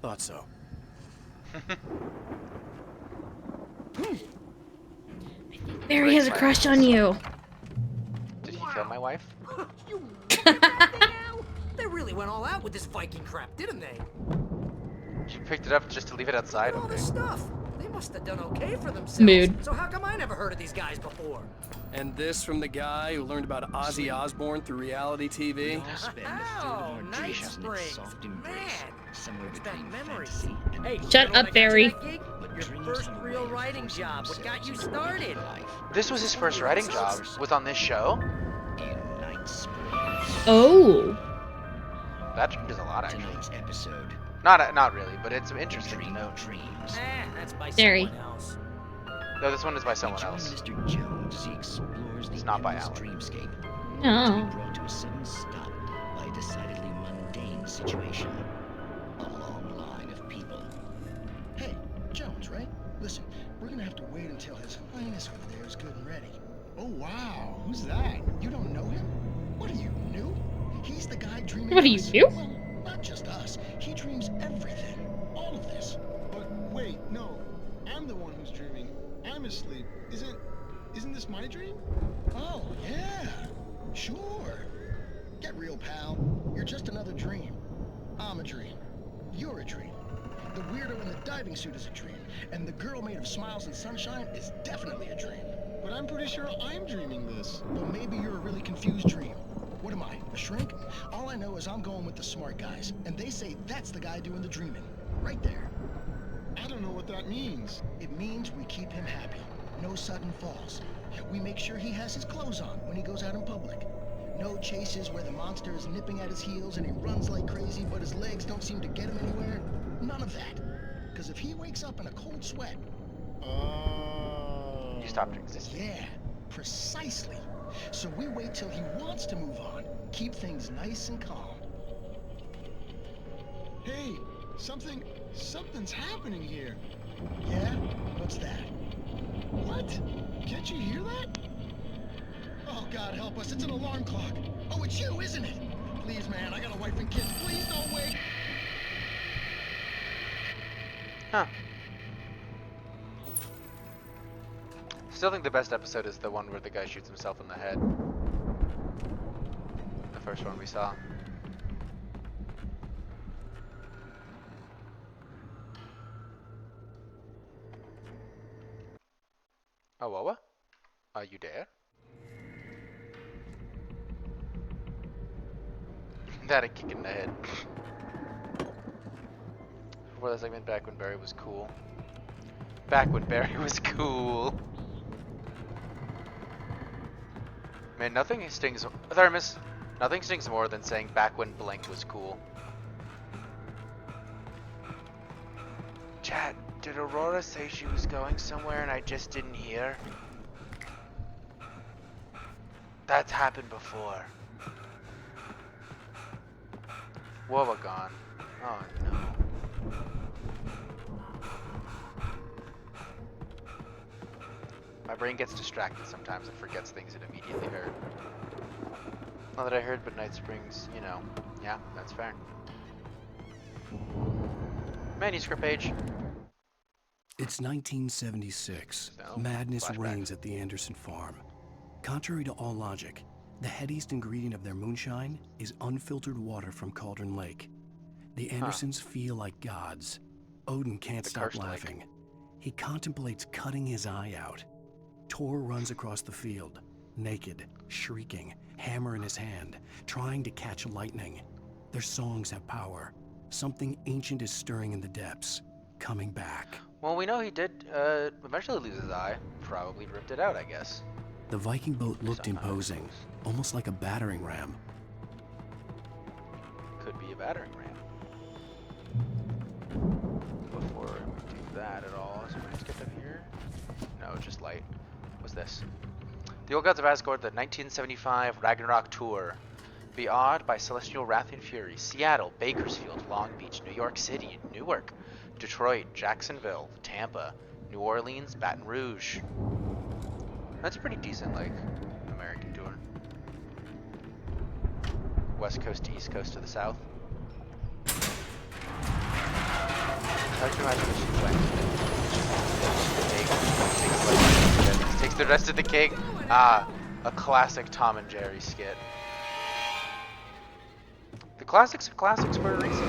Thought so. Barry has a crush on you. Did he kill my wife? They really went all out with this Viking crap, didn't they? You picked it up just to leave it outside. All this stuff. They must have done okay for themselves. Mood. So how come I never heard of these guys before? And this from the guy who learned about Ozzy Osbourne through reality TV? Oh, Night Springs. Man, it's that memory. Hey, Shut up, Barry. Your first real writing job. What got you started? This was his first writing job. Was on this show. Oh. That is a lot, actually. Not really, but it's interesting to note. That's by Barry. someone else. No, this one is by someone else. It's not by Alan. No. Brought to a sudden stop by a decidedly mundane situation. A long line of people. Hey, Jones, right? Listen, we're gonna have to wait until His Highness over there is good and ready. Oh wow, who's that? You don't know him? What are you, new? He's the guy dreaming. What are you, new? Well, not just us. He dreams everything. All of this. But wait, no. I'm the one who's dreaming. I'm asleep. Isn't this my dream? Oh, yeah. Sure. Get real, pal. You're just another dream. I'm a dream. You're a dream. The weirdo in the diving suit is a dream. And the girl made of smiles and sunshine is definitely a dream. But I'm pretty sure I'm dreaming this. Well, maybe you're a really confused dream. What am I, a shrink? All I know is I'm going with the smart guys. And they say that's the guy doing the dreaming. Right there. I don't know what that means. It means we keep him happy. No sudden falls. We make sure he has his clothes on when he goes out in public. No chases where the monster is nipping at his heels and he runs like crazy, but his legs don't seem to get him anywhere. None of that. Because if he wakes up in a cold sweat... You stopped existing. Yeah, precisely. So we wait till he wants to move on. Keep things nice and calm. Hey, something's happening here. Yeah? What's that? What? Can't you hear that? Oh, God help us. It's an alarm clock. Oh, it's you, isn't it? Please, man, I got a wife and kids. Please don't wake. Huh. Still think the best episode is the one where the guy shoots himself in the head. The first one we saw. Oh, what? Are you there? That a kick in the head. Before that segment, back when Barry was cool. Back when Barry was cool. Man, nothing stings. Thermos. Nothing stings more than saying back when blank was cool. Chat, did Aurora say she was going somewhere and I just didn't hear? That's happened before. Wobagon. Oh no. My brain gets distracted sometimes and forgets things it immediately heard. Not that I heard, but Night Springs, you know. Yeah, that's fair. Manuscript page. It's 1976. So, Madness flashback. reigns at the Anderson farm. Contrary to all logic, the headiest ingredient of their moonshine is unfiltered water from Cauldron Lake. The Andersons feel like gods. Odin can't stop laughing. He contemplates cutting his eye out. Tor runs across the field, naked, shrieking, hammer in his hand, trying to catch lightning. Their songs have power. Something ancient is stirring in the depths, coming back. Well, we know he did eventually lose his eye. Probably ripped it out, I guess. The Viking boat looked imposing, almost like a battering ram. Could be a battering ram. Before we do that at all, is there any skip in here? No, just light. What's this? The Old Gods of Asgard, the 1975 Ragnarok Tour. Be awed by celestial wrath and fury. Seattle, Bakersfield, Long Beach, New York City, Newark, Detroit, Jacksonville, Tampa, New Orleans, Baton Rouge. That's a pretty decent, like, American tour. West Coast to East Coast to the South. Hard to imagine what she's like. Takes the rest of the cake. Ah, a classic Tom and Jerry skit. The classics are classics for a reason.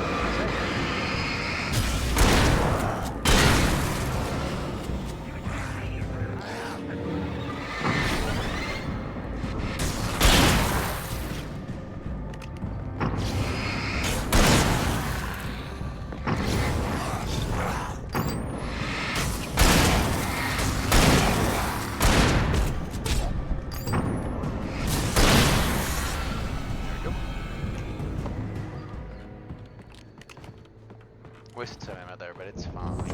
Wasted some ammo there, but it's fine. You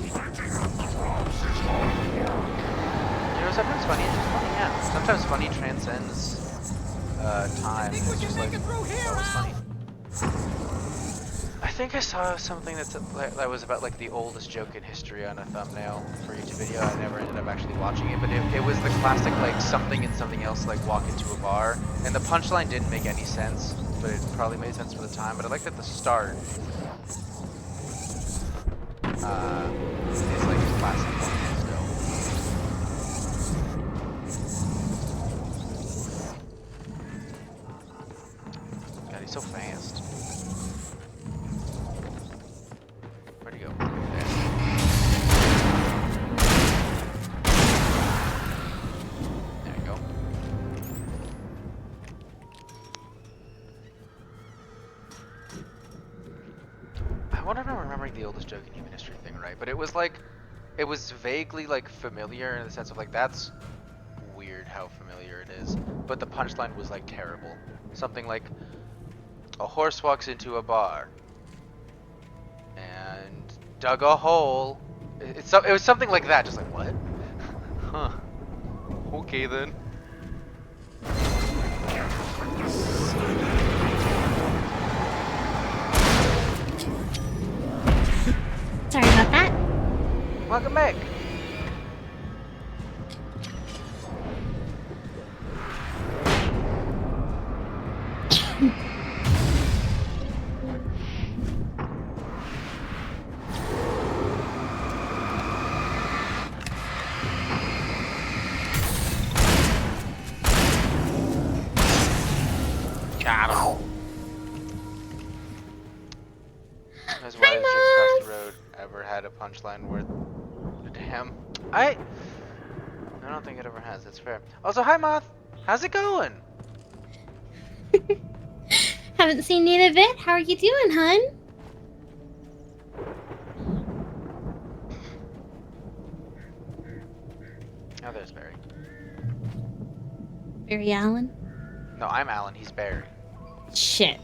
know, sometimes funny is just funny, yeah. Sometimes funny transcends time. It's just like, that was funny. think I saw something that was about like the oldest joke in history on a thumbnail for a YouTube video. I never ended up actually watching it, but it was the classic like something and something else like walk into a bar, and the punchline didn't make any sense, but it probably made sense for the time. But I liked at the start. It's like a classic one still. God, he's so fast. Where'd he go? There. There we go. I wonder if I'm remembering the oldest joke in human history thing right, but it was like, it was vaguely like familiar in the sense of like, that's weird how familiar it is, but the punchline was like terrible. Something like, a horse walks into a bar and dug a hole. It was something like that, just like, what? Huh. Okay then. Sorry about that. Welcome back. Got him. That's why the chick across the road ever had a punchline worth a damn. I don't think it ever has. That's fair. Also, hi Moth. How's it going? Haven't seen you in a bit. How are you doing, hun? Oh, there's Barry. Barry Allen? No, I'm Alan. He's Barry. Shit.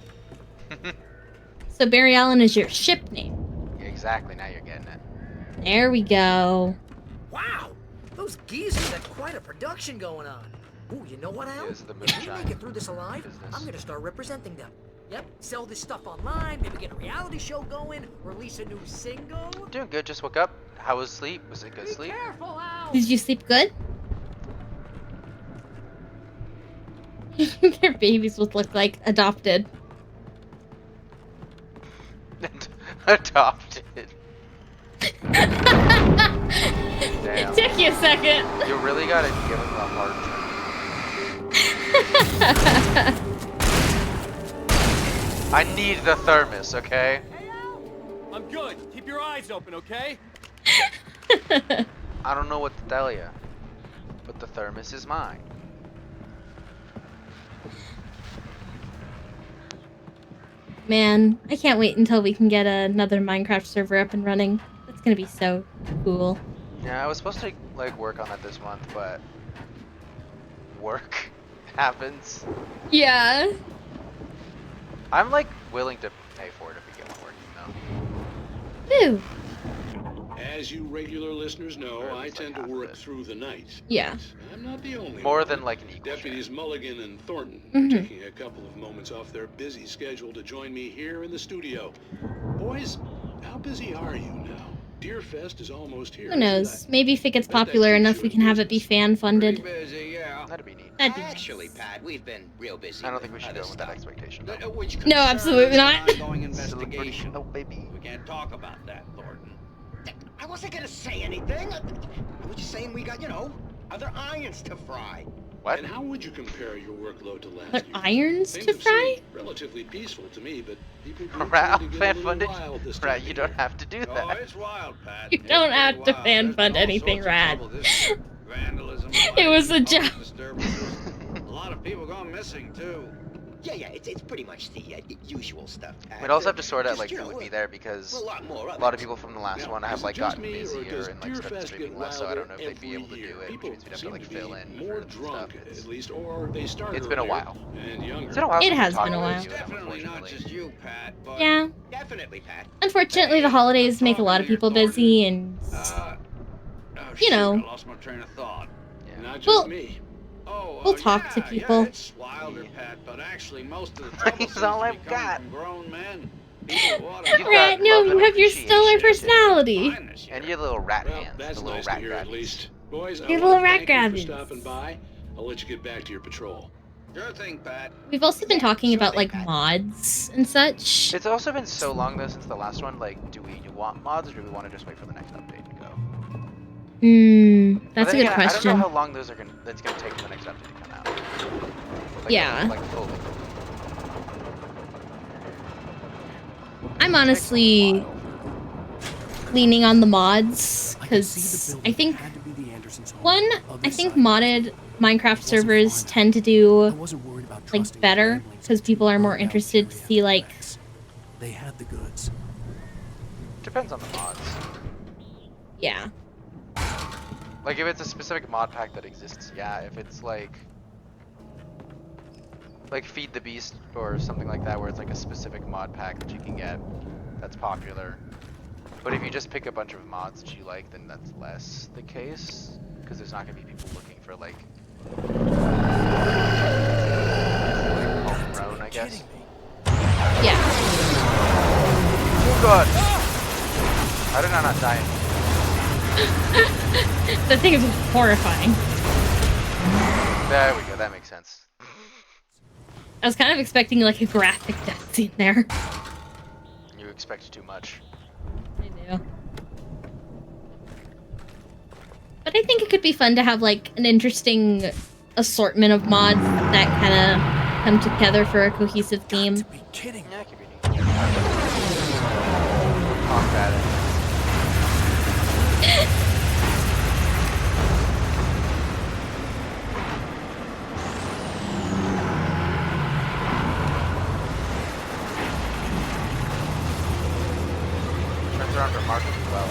So Barry Allen is your ship name. Exactly. Now you're getting it. There we go. Wow, those geezers have quite a production going on. Ooh, you know what, Al? If we make it through this alive, I'm gonna start representing them. Yep, sell this stuff online, maybe get a reality show going, release a new single. Doing good. Just woke up. How was sleep? Was it good sleep? Careful, Al! Did you sleep good? Their babies would look like adopted. Adopted. Damn. It took you a second. You really gotta give him a hard time. I need the thermos, okay? I'm good. Keep your eyes open, okay? I don't know what to tell you, but the thermos is mine. Man, I can't wait until we can get another Minecraft server up and running. That's gonna be so cool. Yeah, I was supposed to like work on that this month, but work happens. Yeah. I'm like willing to pay for it if we get one working though. Woo. As you regular listeners know, I tend to work through the night. Yeah. I'm not the only More one. than like an equal Deputies Mulligan and Thornton Mhm. are taking a couple of moments off their busy schedule to join me here in the studio. Boys, how busy are you now? Deerfest is almost here. Who knows? Maybe if it gets popular enough, we can have it be fan funded. Busy, yeah. That'd be neat. That'd be Actually, Pat, we've been real busy. I don't think we should go with that expectation. though. Which No, absolutely not. ongoing investigation. Oh, baby. We can't talk about that, Thornton. I wasn't gonna say anything. I was just saying we got, other irons to fry. What? And how would you compare your workload to last But year? irons Things to have fry? seemed relatively peaceful to me, but people do Rat, tend to get a fan little funded. wild this Rat, time you of don't year. have to do Oh, that. it's wild, Pat. You don't have to fan fund anything, Rad. Vandalism. It was a joke. Disturbances. A lot of people gone missing too. Yeah, it's pretty much the usual stuff. We'd also have to sort out Just, like you who know, would be there because a lot more of a lot it. of people from the last Now, one have is like it just gotten me, or busier does and like started Deerfest streaming get less, so I don't know if wilder they'd be able to every do year? it, which People means we'd have to seem like to fill be in more for stuff. drunk, at least, or they start It's been a earlier while. and younger. It's been a while It since has we talked been a about while. you, Definitely not unfortunately. just you, Pat. But Yeah. Definitely, Pat. Unfortunately, the holidays make a lot of people busy, and you know, I lost my train of thought. Not just Well, me. Oh, we'll talk to people. Yeah, it's wilder, Pat, but actually most of the trouble He's seems all to I've be coming got. from grown men. Rat, no, you have your stellar personality. And your little rat hands. That's the little nice rat to hear at least. Boys, I Your want little to rat thank you grabbies. for stopping by. I'll let you get back to your patrol. Sure thing, Pat. We've also been talking about like mods and such. It's also been so long though since the last one. Like, do we want mods or do we want to just wait for the next update to go? That's a good question. I don't know how long that's gonna take for the next update to come out. Like, Yeah. Like fully. I'm honestly leaning on the mods because I think modded Minecraft servers tend to do like better because people are more interested to see like They had the goods. Depends on the mods. Yeah. Like if it's a specific mod pack that exists, yeah. If it's like Feed the Beast or something like that, where it's like a specific mod pack that you can get that's popular. But if you just pick a bunch of mods that you like, then that's less the case, because there's not gonna be people looking for like homegrown, I guess. Yeah. Oh god! How did I not die? The thing is horrifying. There we go. That makes sense. I was kind of expecting like a graphic death scene there. You expect too much. I do. But I think it could be fun to have like an interesting assortment of mods that kind of come together for a cohesive theme. Yeah, it could be neat. Combat it. Turns around remarkably well.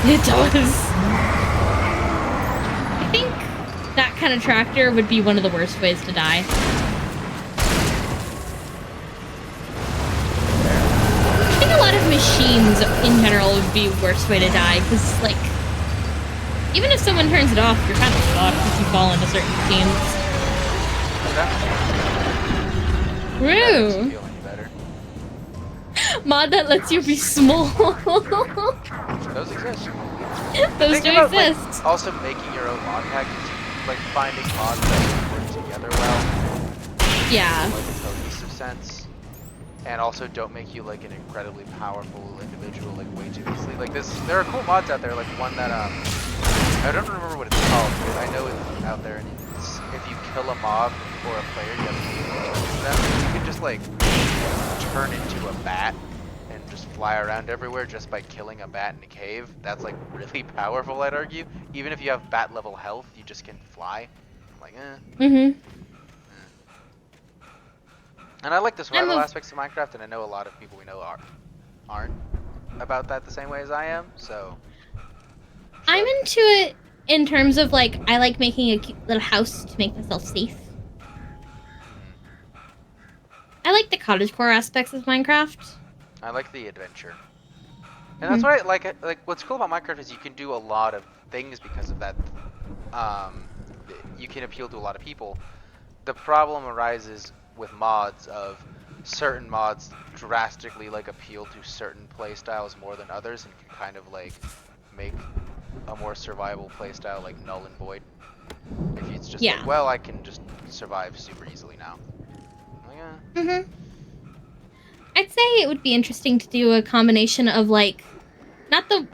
It does. I think that kind of tractor would be one of the worst ways to die. I think a lot of machines in general would be the worst way to die, because, like, even if someone turns it off, you're kind of fucked if you fall into certain machines. True. Mod that lets you be small. Those exist. Those do about, exist. Like, also making your own mod packages, like finding mods that work together well. Yeah. In, like a cohesive sense. And also don't make you like an incredibly powerful individual like way too easily. Like there are cool mods out there, like one that I don't remember what it's called, but I know it's out there, and it's, if you kill a mob or a player, you have to be able to turn them. You can just like turn into a bat and just fly around everywhere just by killing a bat in a cave. That's like really powerful, I'd argue. Even if you have bat level health, you just can fly. I'm like, Mm-hmm. And I like the survival aspects of Minecraft, and I know a lot of people we know aren't about that the same way as I am, so... I'm into it in terms of, like, I like making a cute little house to make myself safe. I like the cottagecore aspects of Minecraft. I like the adventure. And that's what I like what's cool about Minecraft is you can do a lot of things because of that. You can appeal to a lot of people. The problem arises with mods of certain mods drastically like appeal to certain playstyles more than others, and can kind of like make a more survival playstyle like null and void. If it's just like, well, I can just survive super easily now. Mm-hmm. I'd say it would be interesting to do a combination of, like, not the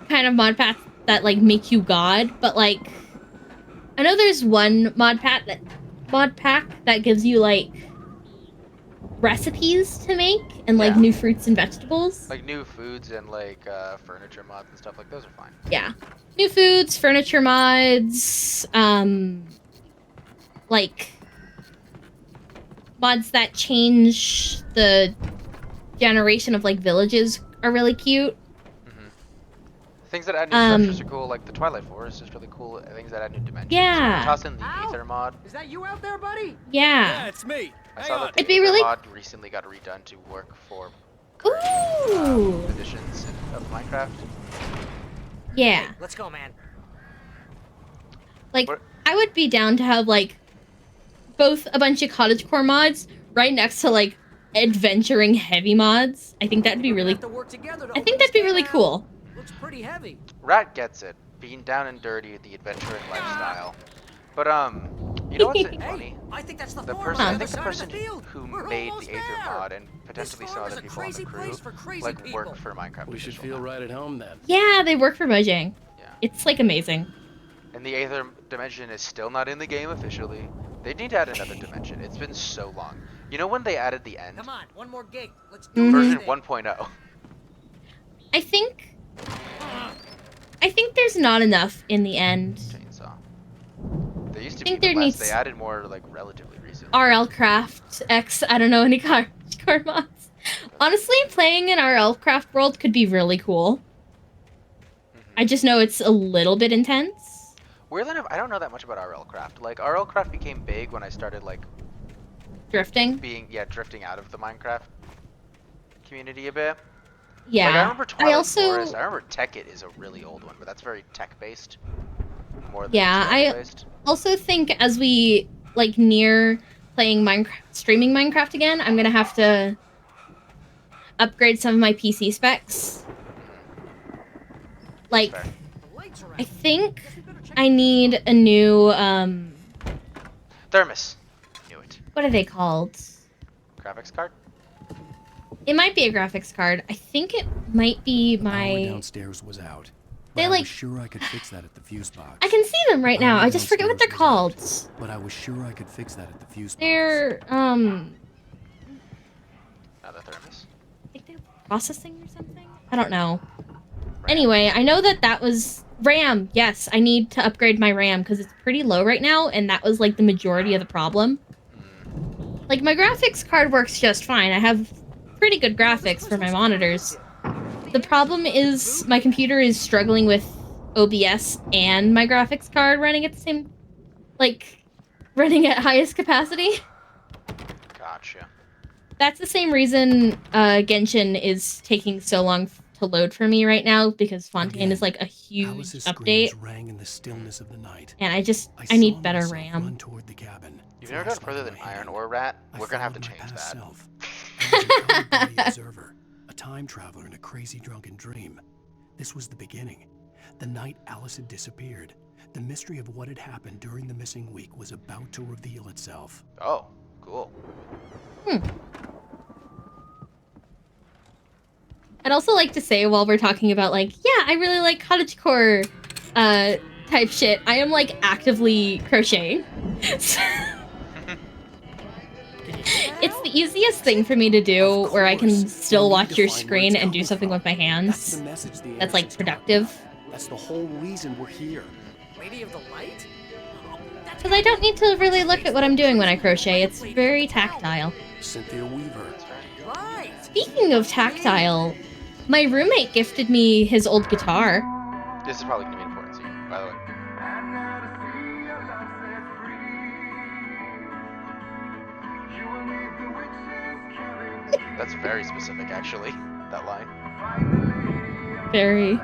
kind of mod pack that, like, make you god, but, like, I know there's one mod pack that gives you, like, recipes to make and, like, new fruits and vegetables. Like new foods and, like, furniture mods and stuff, like, those are fine. Yeah. New foods, furniture mods, like... mods that change the generation of like villages are really cute. Things that add new structures are cool, like the Twilight Forest is really cool. Things that add new dimensions. Yeah. Toss in the Aether mod. Is that you out there, buddy? Yeah. It's me. I saw that the It'd be Aether really... mod recently got redone to work for editions of Minecraft. Yeah. Hey, let's go, man. Like, I would be down to have like both a bunch of cottagecore mods right next to like adventuring heavy mods. I think that'd be really. I think that'd be really cool. Looks pretty heavy. Rat gets it. Being down and dirty, the adventuring lifestyle. But you know what's funny? I think that's the person. I think the person who made the Acer mod and potentially some other people on the crew, like worked for Minecraft. We should feel right at home then. Yeah, they work for Mojang. Yeah. It's like amazing. And the Aether dimension is still not in the game officially. They need to add another dimension. It's been so long. You know when they added the end? Come on, one more gate. Let's do Version 1.0. I think there's not enough in the end. Chainsaw. There used to be less. They added more like relatively recently. RL Craft X. I don't know any card mods. Honestly, playing in RL Craft world could be really cool. I just know it's a little bit intense. Weirdly enough, I don't know that much about RL Craft. Like RL Craft became big when I started like drifting. Drifting out of the Minecraft community a bit. Yeah. Like, I remember Twilight Forest. I remember Tech It is a really old one, but that's very tech based. More than I also think as we like near playing streaming Minecraft again, I'm gonna have to upgrade some of my PC specs. Like, I think I need a new thermos. Knew it. What are they called? Graphics card? It might be a graphics card. I think it might be my power downstairs was out. They I like was sure I could fix that at the fuse box. I can see them right now. I just forget what they're called. But I was sure I could fix that at the fuse box. They're Another thermos? I think they're processing or something? I don't know. Anyway, I know that was RAM. Yes, I need to upgrade my RAM because it's pretty low right now, and that was like the majority of the problem. Like my graphics card works just fine. I have pretty good graphics for my monitors. The problem is my computer is struggling with OBS and my graphics card running at the same, like, running at highest capacity. Gotcha. That's the same reason Genshin is taking so long to load for me right now, because Fontaine is like a huge update. Rang in the stillness of the night. And I need better RAM. Toward the cabin. You've never gone further than Iron Ore Rat? We're gonna have to change that. I was an observer, a time traveler in a crazy drunken dream. This was the beginning. The night Alice had disappeared. The mystery of what had happened during the missing week was about to reveal itself. Oh, cool. I'd also like to say, while we're talking about, like, yeah, I really like cottagecore type shit, I am, like, actively crocheting. It's the easiest thing for me to do, where I can still watch your screen and do something with my hands. That's, like, productive. That's the whole reason we're here. Lady of the Light? Because I don't need to really look at what I'm doing when I crochet. It's very tactile. Cynthia Weaver. Right. Speaking of tactile, my roommate gifted me his old guitar. This is probably going to be important to you, by the way. That's very specific, actually, that line. Very.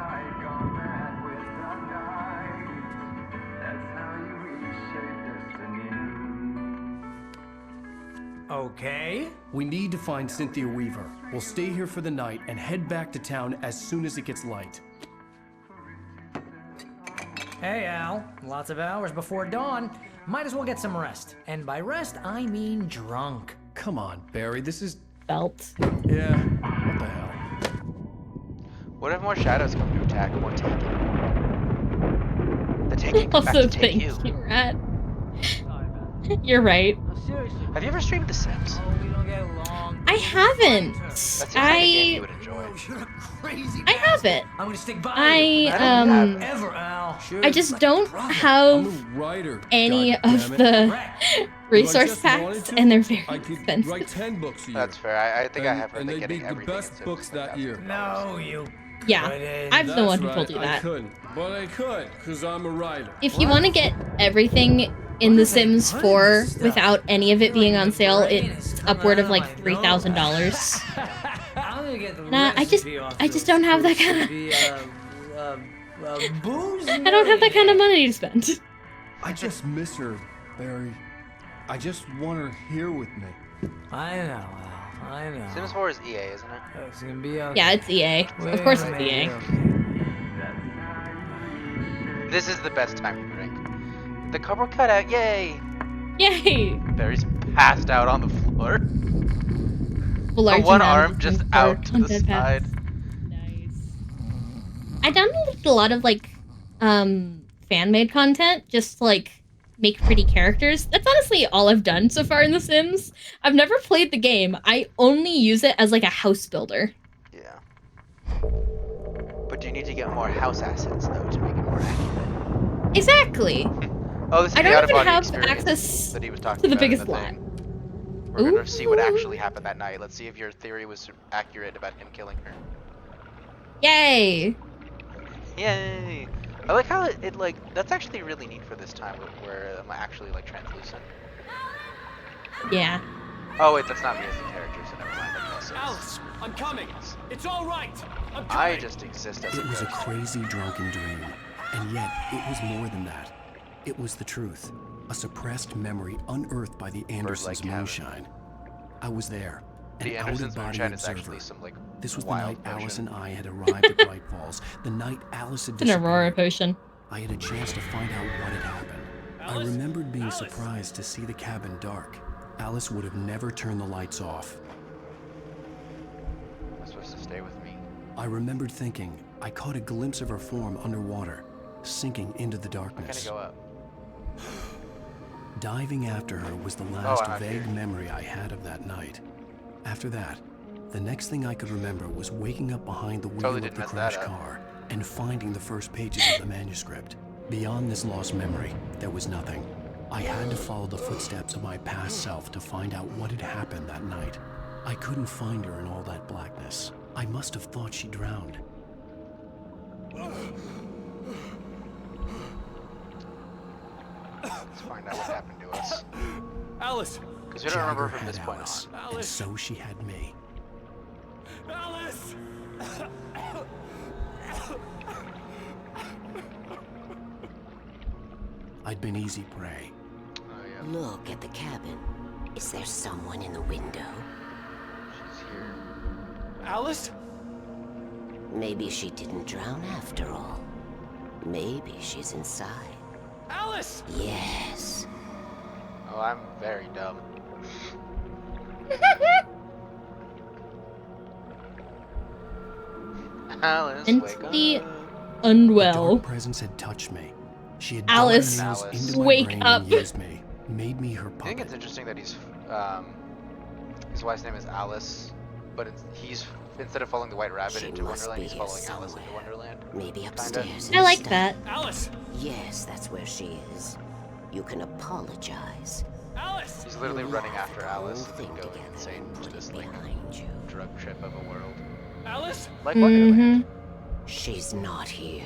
Okay. We need to find Cynthia Weaver. We'll stay here for the night and head back to town as soon as it gets light. Hey, Al. Lots of hours before dawn. Might as well get some rest. And by rest, I mean drunk. Come on, Barry. This is... Belt. Yeah. What the hell? What if more shadows come to attack? More taking. The taking comes back Also, to take thank you, Rat. You're right. Have you ever streamed The Sims? I haven't. That seems like a game you would enjoy. I have it. I'm gonna stick by I just don't have any of the resource packs, and they're very expensive. That's fair. I think I have heard that getting everything in Sims books that year. No, you. Yeah, I'm the one who told you that. I couldn't, but I could, because I'm a writer. If you want to get everything in The Sims 4 without any of it being on sale, it's upward of like $3,000. Nah, I just don't have that kind of. I don't have that kind of money to spend. I just miss her, Barry. I just want her here with me. I know, Al. I know. Sims 4 is EA, isn't it? It's gonna be okay. Yeah, it's EA. Of course it's EA. This is the best time to drink. The cardboard cutout, yay! Yay! Barry's passed out on the floor. Large One amount arm of just things out for to the content side. packs. I downloaded a lot of like fan-made content just to like make pretty characters. That's honestly all I've done so far in The Sims. I've never played the game. I only use it as like a house builder. Yeah. But you need to get more house assets though to make it more accurate. Exactly. Oh, this is I the don't even out-of-body have experience access that he was talking to the about in biggest the lot. thing. We're gonna see what actually happened that night. Let's see if your theory was accurate about him killing her. Yay! Yay! I like how it like, that's actually really neat for this time where I'm actually like translucent. Yeah. Oh wait, that's not me as the character, so never mind. That's Alice, I'm coming. It's all right. I'm coming. I just exist as It was a person. crazy drunken dream, and yet it was more than that. It was the truth, a suppressed memory unearthed by the Andersons' moonshine. I was there, The an Andersons' out-of-body moonshine is observer. actually some like This was the wild night Alice potion. and I had arrived at Bright Falls, the night Alice had It's an Aurora disappeared. potion. I had a chance to find out what had happened. I remembered being surprised to see the cabin dark. Alice would have never turned the lights off. You're supposed to stay with me. I remembered thinking I caught a glimpse of her form underwater, sinking into the I'm gonna darkness. go up. Diving after her was the last I'm vague here. memory I had of that night. After that, the next thing I could remember was waking up behind the wheel Totally of didn't the mess that crash up. car and finding the first pages of the manuscript. Beyond this lost memory, there was nothing. I had to follow the footsteps of my past self to find out what had happened that night. I couldn't find her in all that blackness. I must have thought she drowned. Let's find out what happened to us. Alice. Because we don't remember Jagger from this had point Alice, on. and so she had me. Alice. I'd been easy prey. Look at the cabin. Is there someone in the window? She's here. Alice? Maybe she didn't drown after all. Maybe she's inside. Alice! Yes. Oh, I'm very dumb. Alice, wake Mentally up. unwell. Dark presence had touched me. She had Alice, dug nails into my wake brain up. and used me, made me her I think puppet. it's interesting that his wife's name is Alice, but he's instead of following the White Rabbit She into must Wonderland, be he's here following Alice into somewhere. Wonderland. Maybe Kinda. upstairs. I like instead. that. Alice! Yes, that's where she is. You can apologize. Alice! He's literally You'll running laugh after the whole Alice and thing then going together insane and to put this it like behind you. drug trip of a world. Alice? Like Wonderland. She's not here.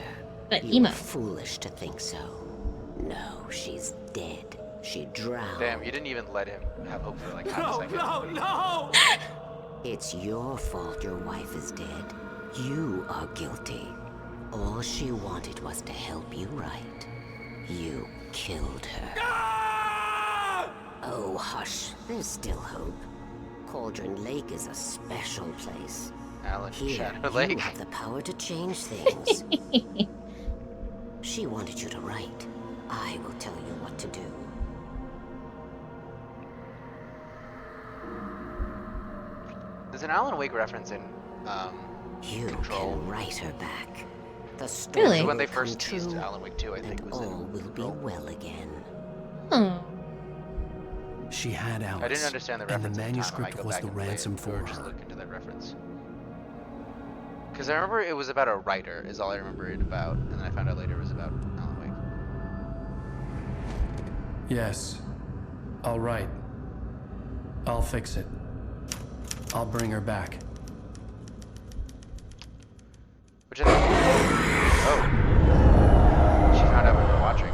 But You emo. were foolish to think so. No, she's dead. She drowned. Damn, you didn't even let him have hope for like half a second. No! It's your fault your wife is dead. You are guilty. All she wanted was to help you right. You killed her. Oh, hush. There's still hope. Cauldron Lake is a special place. Alan, Here, Shadow you Lake. have the power to change things. She wanted you to write. I will tell you what to do. There's an Alan Wake reference in You Control. can write her back. The story Really? When they will come first teased true, Alan Wake 2, I think and was in all will be well again. Oh. She had Alice, I didn't understand the and reference the at the time. I might manuscript go was back the and play ransom it for or just her. look into that reference. Because I remember it was about a writer, is all I remember it about, and then I found out later it was about Alan Wake. Yes. All right. I'll fix it. I'll bring her back. Which I think. Oh. She found out we were watching.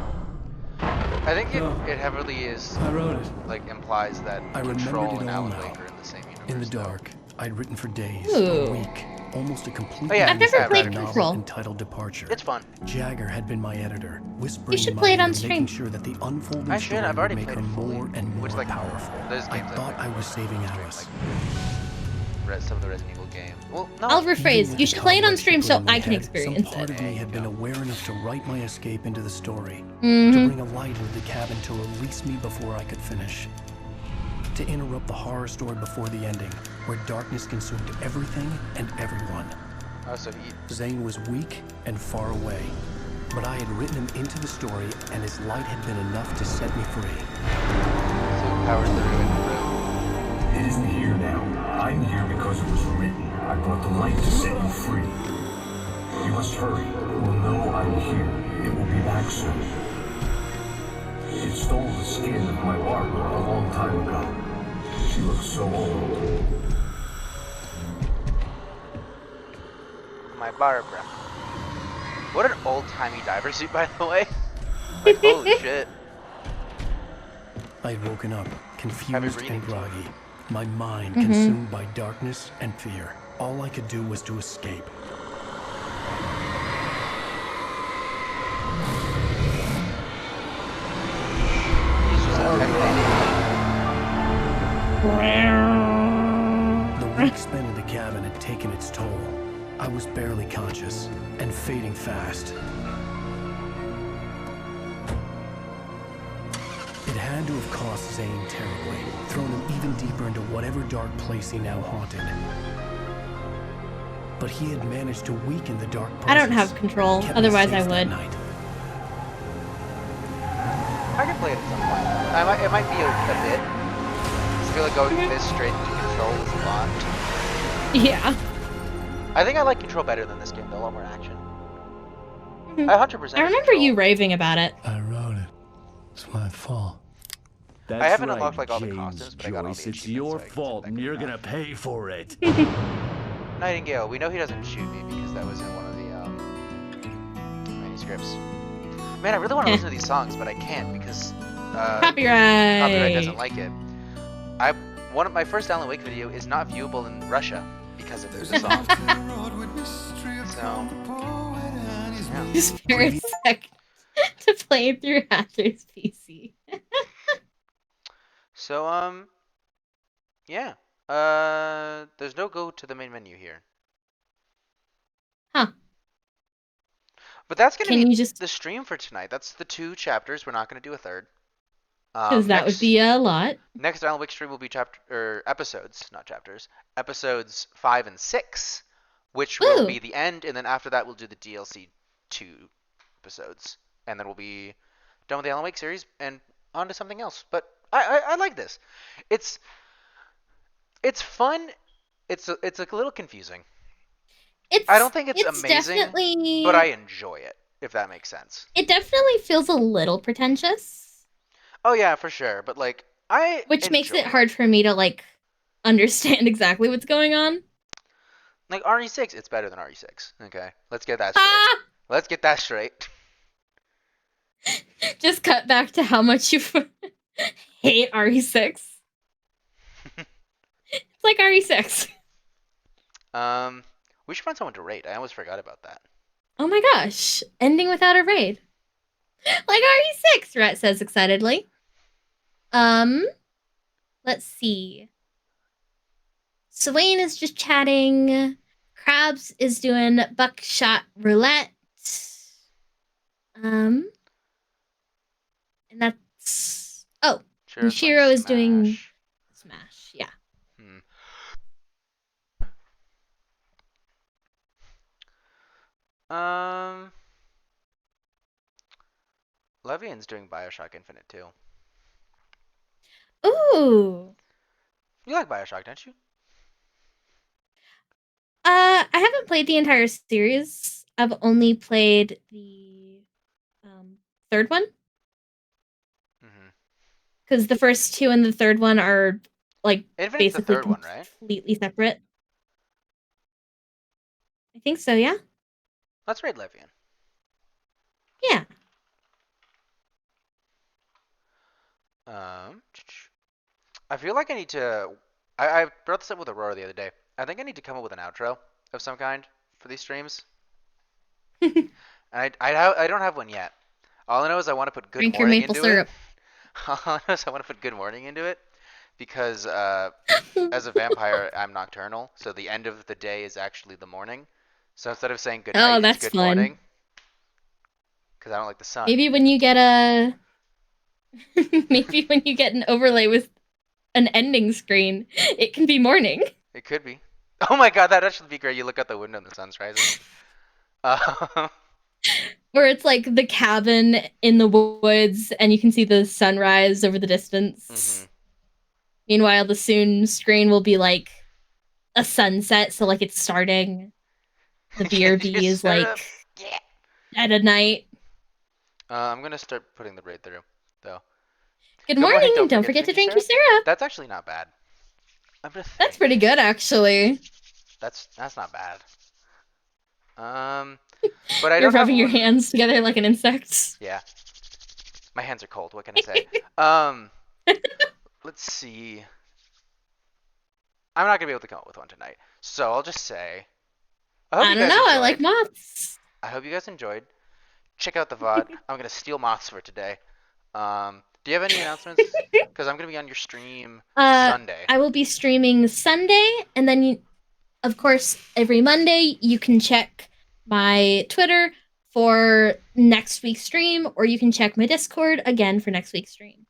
I think it heavily is. I wrote it. Like implies that I Control remembered and it all Alan now. Wake are in the same universe. In the dark, I'd written for days, Ooh. a week, almost a complete. Oh, yeah, I've never I've played read it. Control. Entitled Departure. It's fun. Jagger had been my editor, whispering You should in my play it on ear, stream. making sure that the unfolding I should. story I've already would make played her it fully. more and more Which, like, powerful. those I games I thought played I was saving stream, Alice. like, some of the Resident Evil games. Well, no. I'll rephrase. You should play it on stream so I can Some experience part it. of me had been aware enough to write my escape into the story, to Mhm. bring a light into the cabin to release me before I could finish, to interrupt the horror story before the ending, where darkness consumed everything and everyone. Oh, so Zane was weak and far away, but I had written him into the story, and his light had been enough to set me free. So power through. It isn't here now. I'm here because it was written. I brought the light to set you free. You must hurry. It will know I'm here. It will be back soon. It stole the skin of my Barbara a long time ago. She looks so old. My Barbara. What an old-timey diver suit, by the way. Like, holy shit. I had woken up, confused and groggy, my mind Mhm. consumed by darkness and fear. All I could do was to escape. The week spent in the cabin had taken its toll. I was barely conscious and fading fast. It had to have cost Zane terribly, thrown him even deeper into whatever dark place he now haunted. But he had managed to weaken the dark presence. I don't have control, kept me otherwise I safe that would. night. I can play it at some point. It might be a bit. I feel like going this straight into control is a lot. Yeah. I think I like control better than this game, though. A lot more action. I 100%. I remember you raving about it. I wrote it. It's my fault. That's I haven't right, unlocked like all the James costumes, but I got all Joyce. the It's your fault, and you're gonna pay for it. Nightingale, we know he doesn't shoot me because that was in one of the manuscripts. Man, I really want to listen to these songs, but I can't because Copyright. Copyright doesn't like it. One of my first Alan Wake video is not viewable in Russia because of the song. So, yeah. Just spare a sec to play through Hatcher's PC. So, yeah. There's no go to the main menu here. Huh. But that's gonna Can be you just- the stream for tonight. That's the 2 chapters. We're not gonna do a third. Because that would be a lot. Next Alan Wake stream will be episodes, not chapters. Episodes 5 and 6, which will be the end, and then after that we'll do the DLC 2 episodes, and then we'll be done with the Alan Wake series and on to something else. But I like this. It's fun. It's a little confusing. I don't think it's amazing, definitely... but I enjoy it. If that makes sense. It definitely feels a little pretentious. Oh yeah, for sure. But like Which makes it hard for me to like understand exactly what's going on. Like RE6, it's better than RE6. Okay, let's get that straight. Let's get that straight. Just cut back to how much you hate RE6. It's like RE6. We should find someone to rate. I almost forgot about that. Oh my gosh, ending without a raid. Like RE6, Rhett says excitedly. Let's see. Swain is just chatting. Krabs is doing buckshot roulette. And that's Shiro is doing Smash. Yeah. Levian's doing Bioshock Infinite too. Ooh. You like Bioshock, don't you? I haven't played the entire series. I've only played the third one. Because the first 2 and the third one are like Infinite's the basically third one, right? completely separate. I think so, yeah. Let's raid Levian. Yeah. I feel like I need to. I brought this up with Aurora the other day. I think I need to come up with an outro of some kind for these streams. And I don't have one yet. All I know is I want to put good Drink your morning maple into syrup. it. All I know is I want to put good morning into it because as a vampire, I'm nocturnal, so the end of the day is actually the morning. So instead of saying good night, Oh, it's that's good fun. morning. Because I don't like the sun. Maybe when you get a maybe when you get an overlay with an ending screen, it can be morning. It could be. Oh my god, that'd actually be great. You look out the window and the sun's rising. Or it's like the cabin in the woods and you can see the sunrise over the distance. Meanwhile, the soon screen will be like a sunset, so like it's starting. The BRB is like at a night. I'm gonna start putting the raid through, though. Good morning, and don't forget to drink your syrup. That's actually not bad. That's pretty good, actually. That's not bad. But I You're don't have rubbing your one- hands together like an insect. Yeah. My hands are cold. What can I say? Let's see. I'm not gonna be able to come up with one tonight, so I'll just say. I don't know. I like moths. I hope you guys enjoyed. Check out the VOD. I'm gonna steal moths for today. Do you have any announcements? Because I'm gonna be on your stream Sunday. I will be streaming Sunday, and then, of course, every Monday you can check my Twitter for next week's stream, or you can check my Discord again for next week's stream.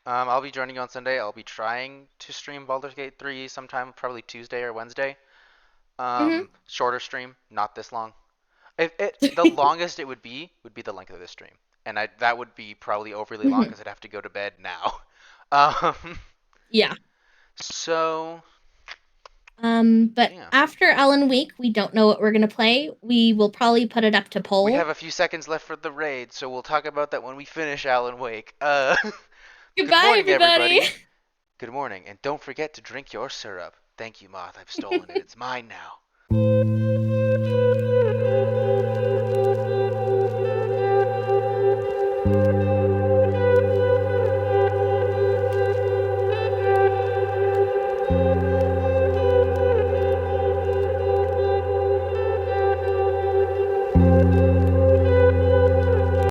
I'll be joining you on Sunday. I'll be trying to stream Baldur's Gate 3 sometime, probably Tuesday or Wednesday. Shorter stream, not this long. The longest it would be the length of this stream, and that would be probably overly long because I'd have to go to bed now. Yeah. So. But after Alan Wake, we don't know what we're gonna play. We will probably put it up to poll. We have a few seconds left for the raid, so we'll talk about that when we finish Alan Wake. Goodbye, good morning, everybody. Good morning, and don't forget to drink your syrup. Thank you, Moth. I've stolen it. It's mine now.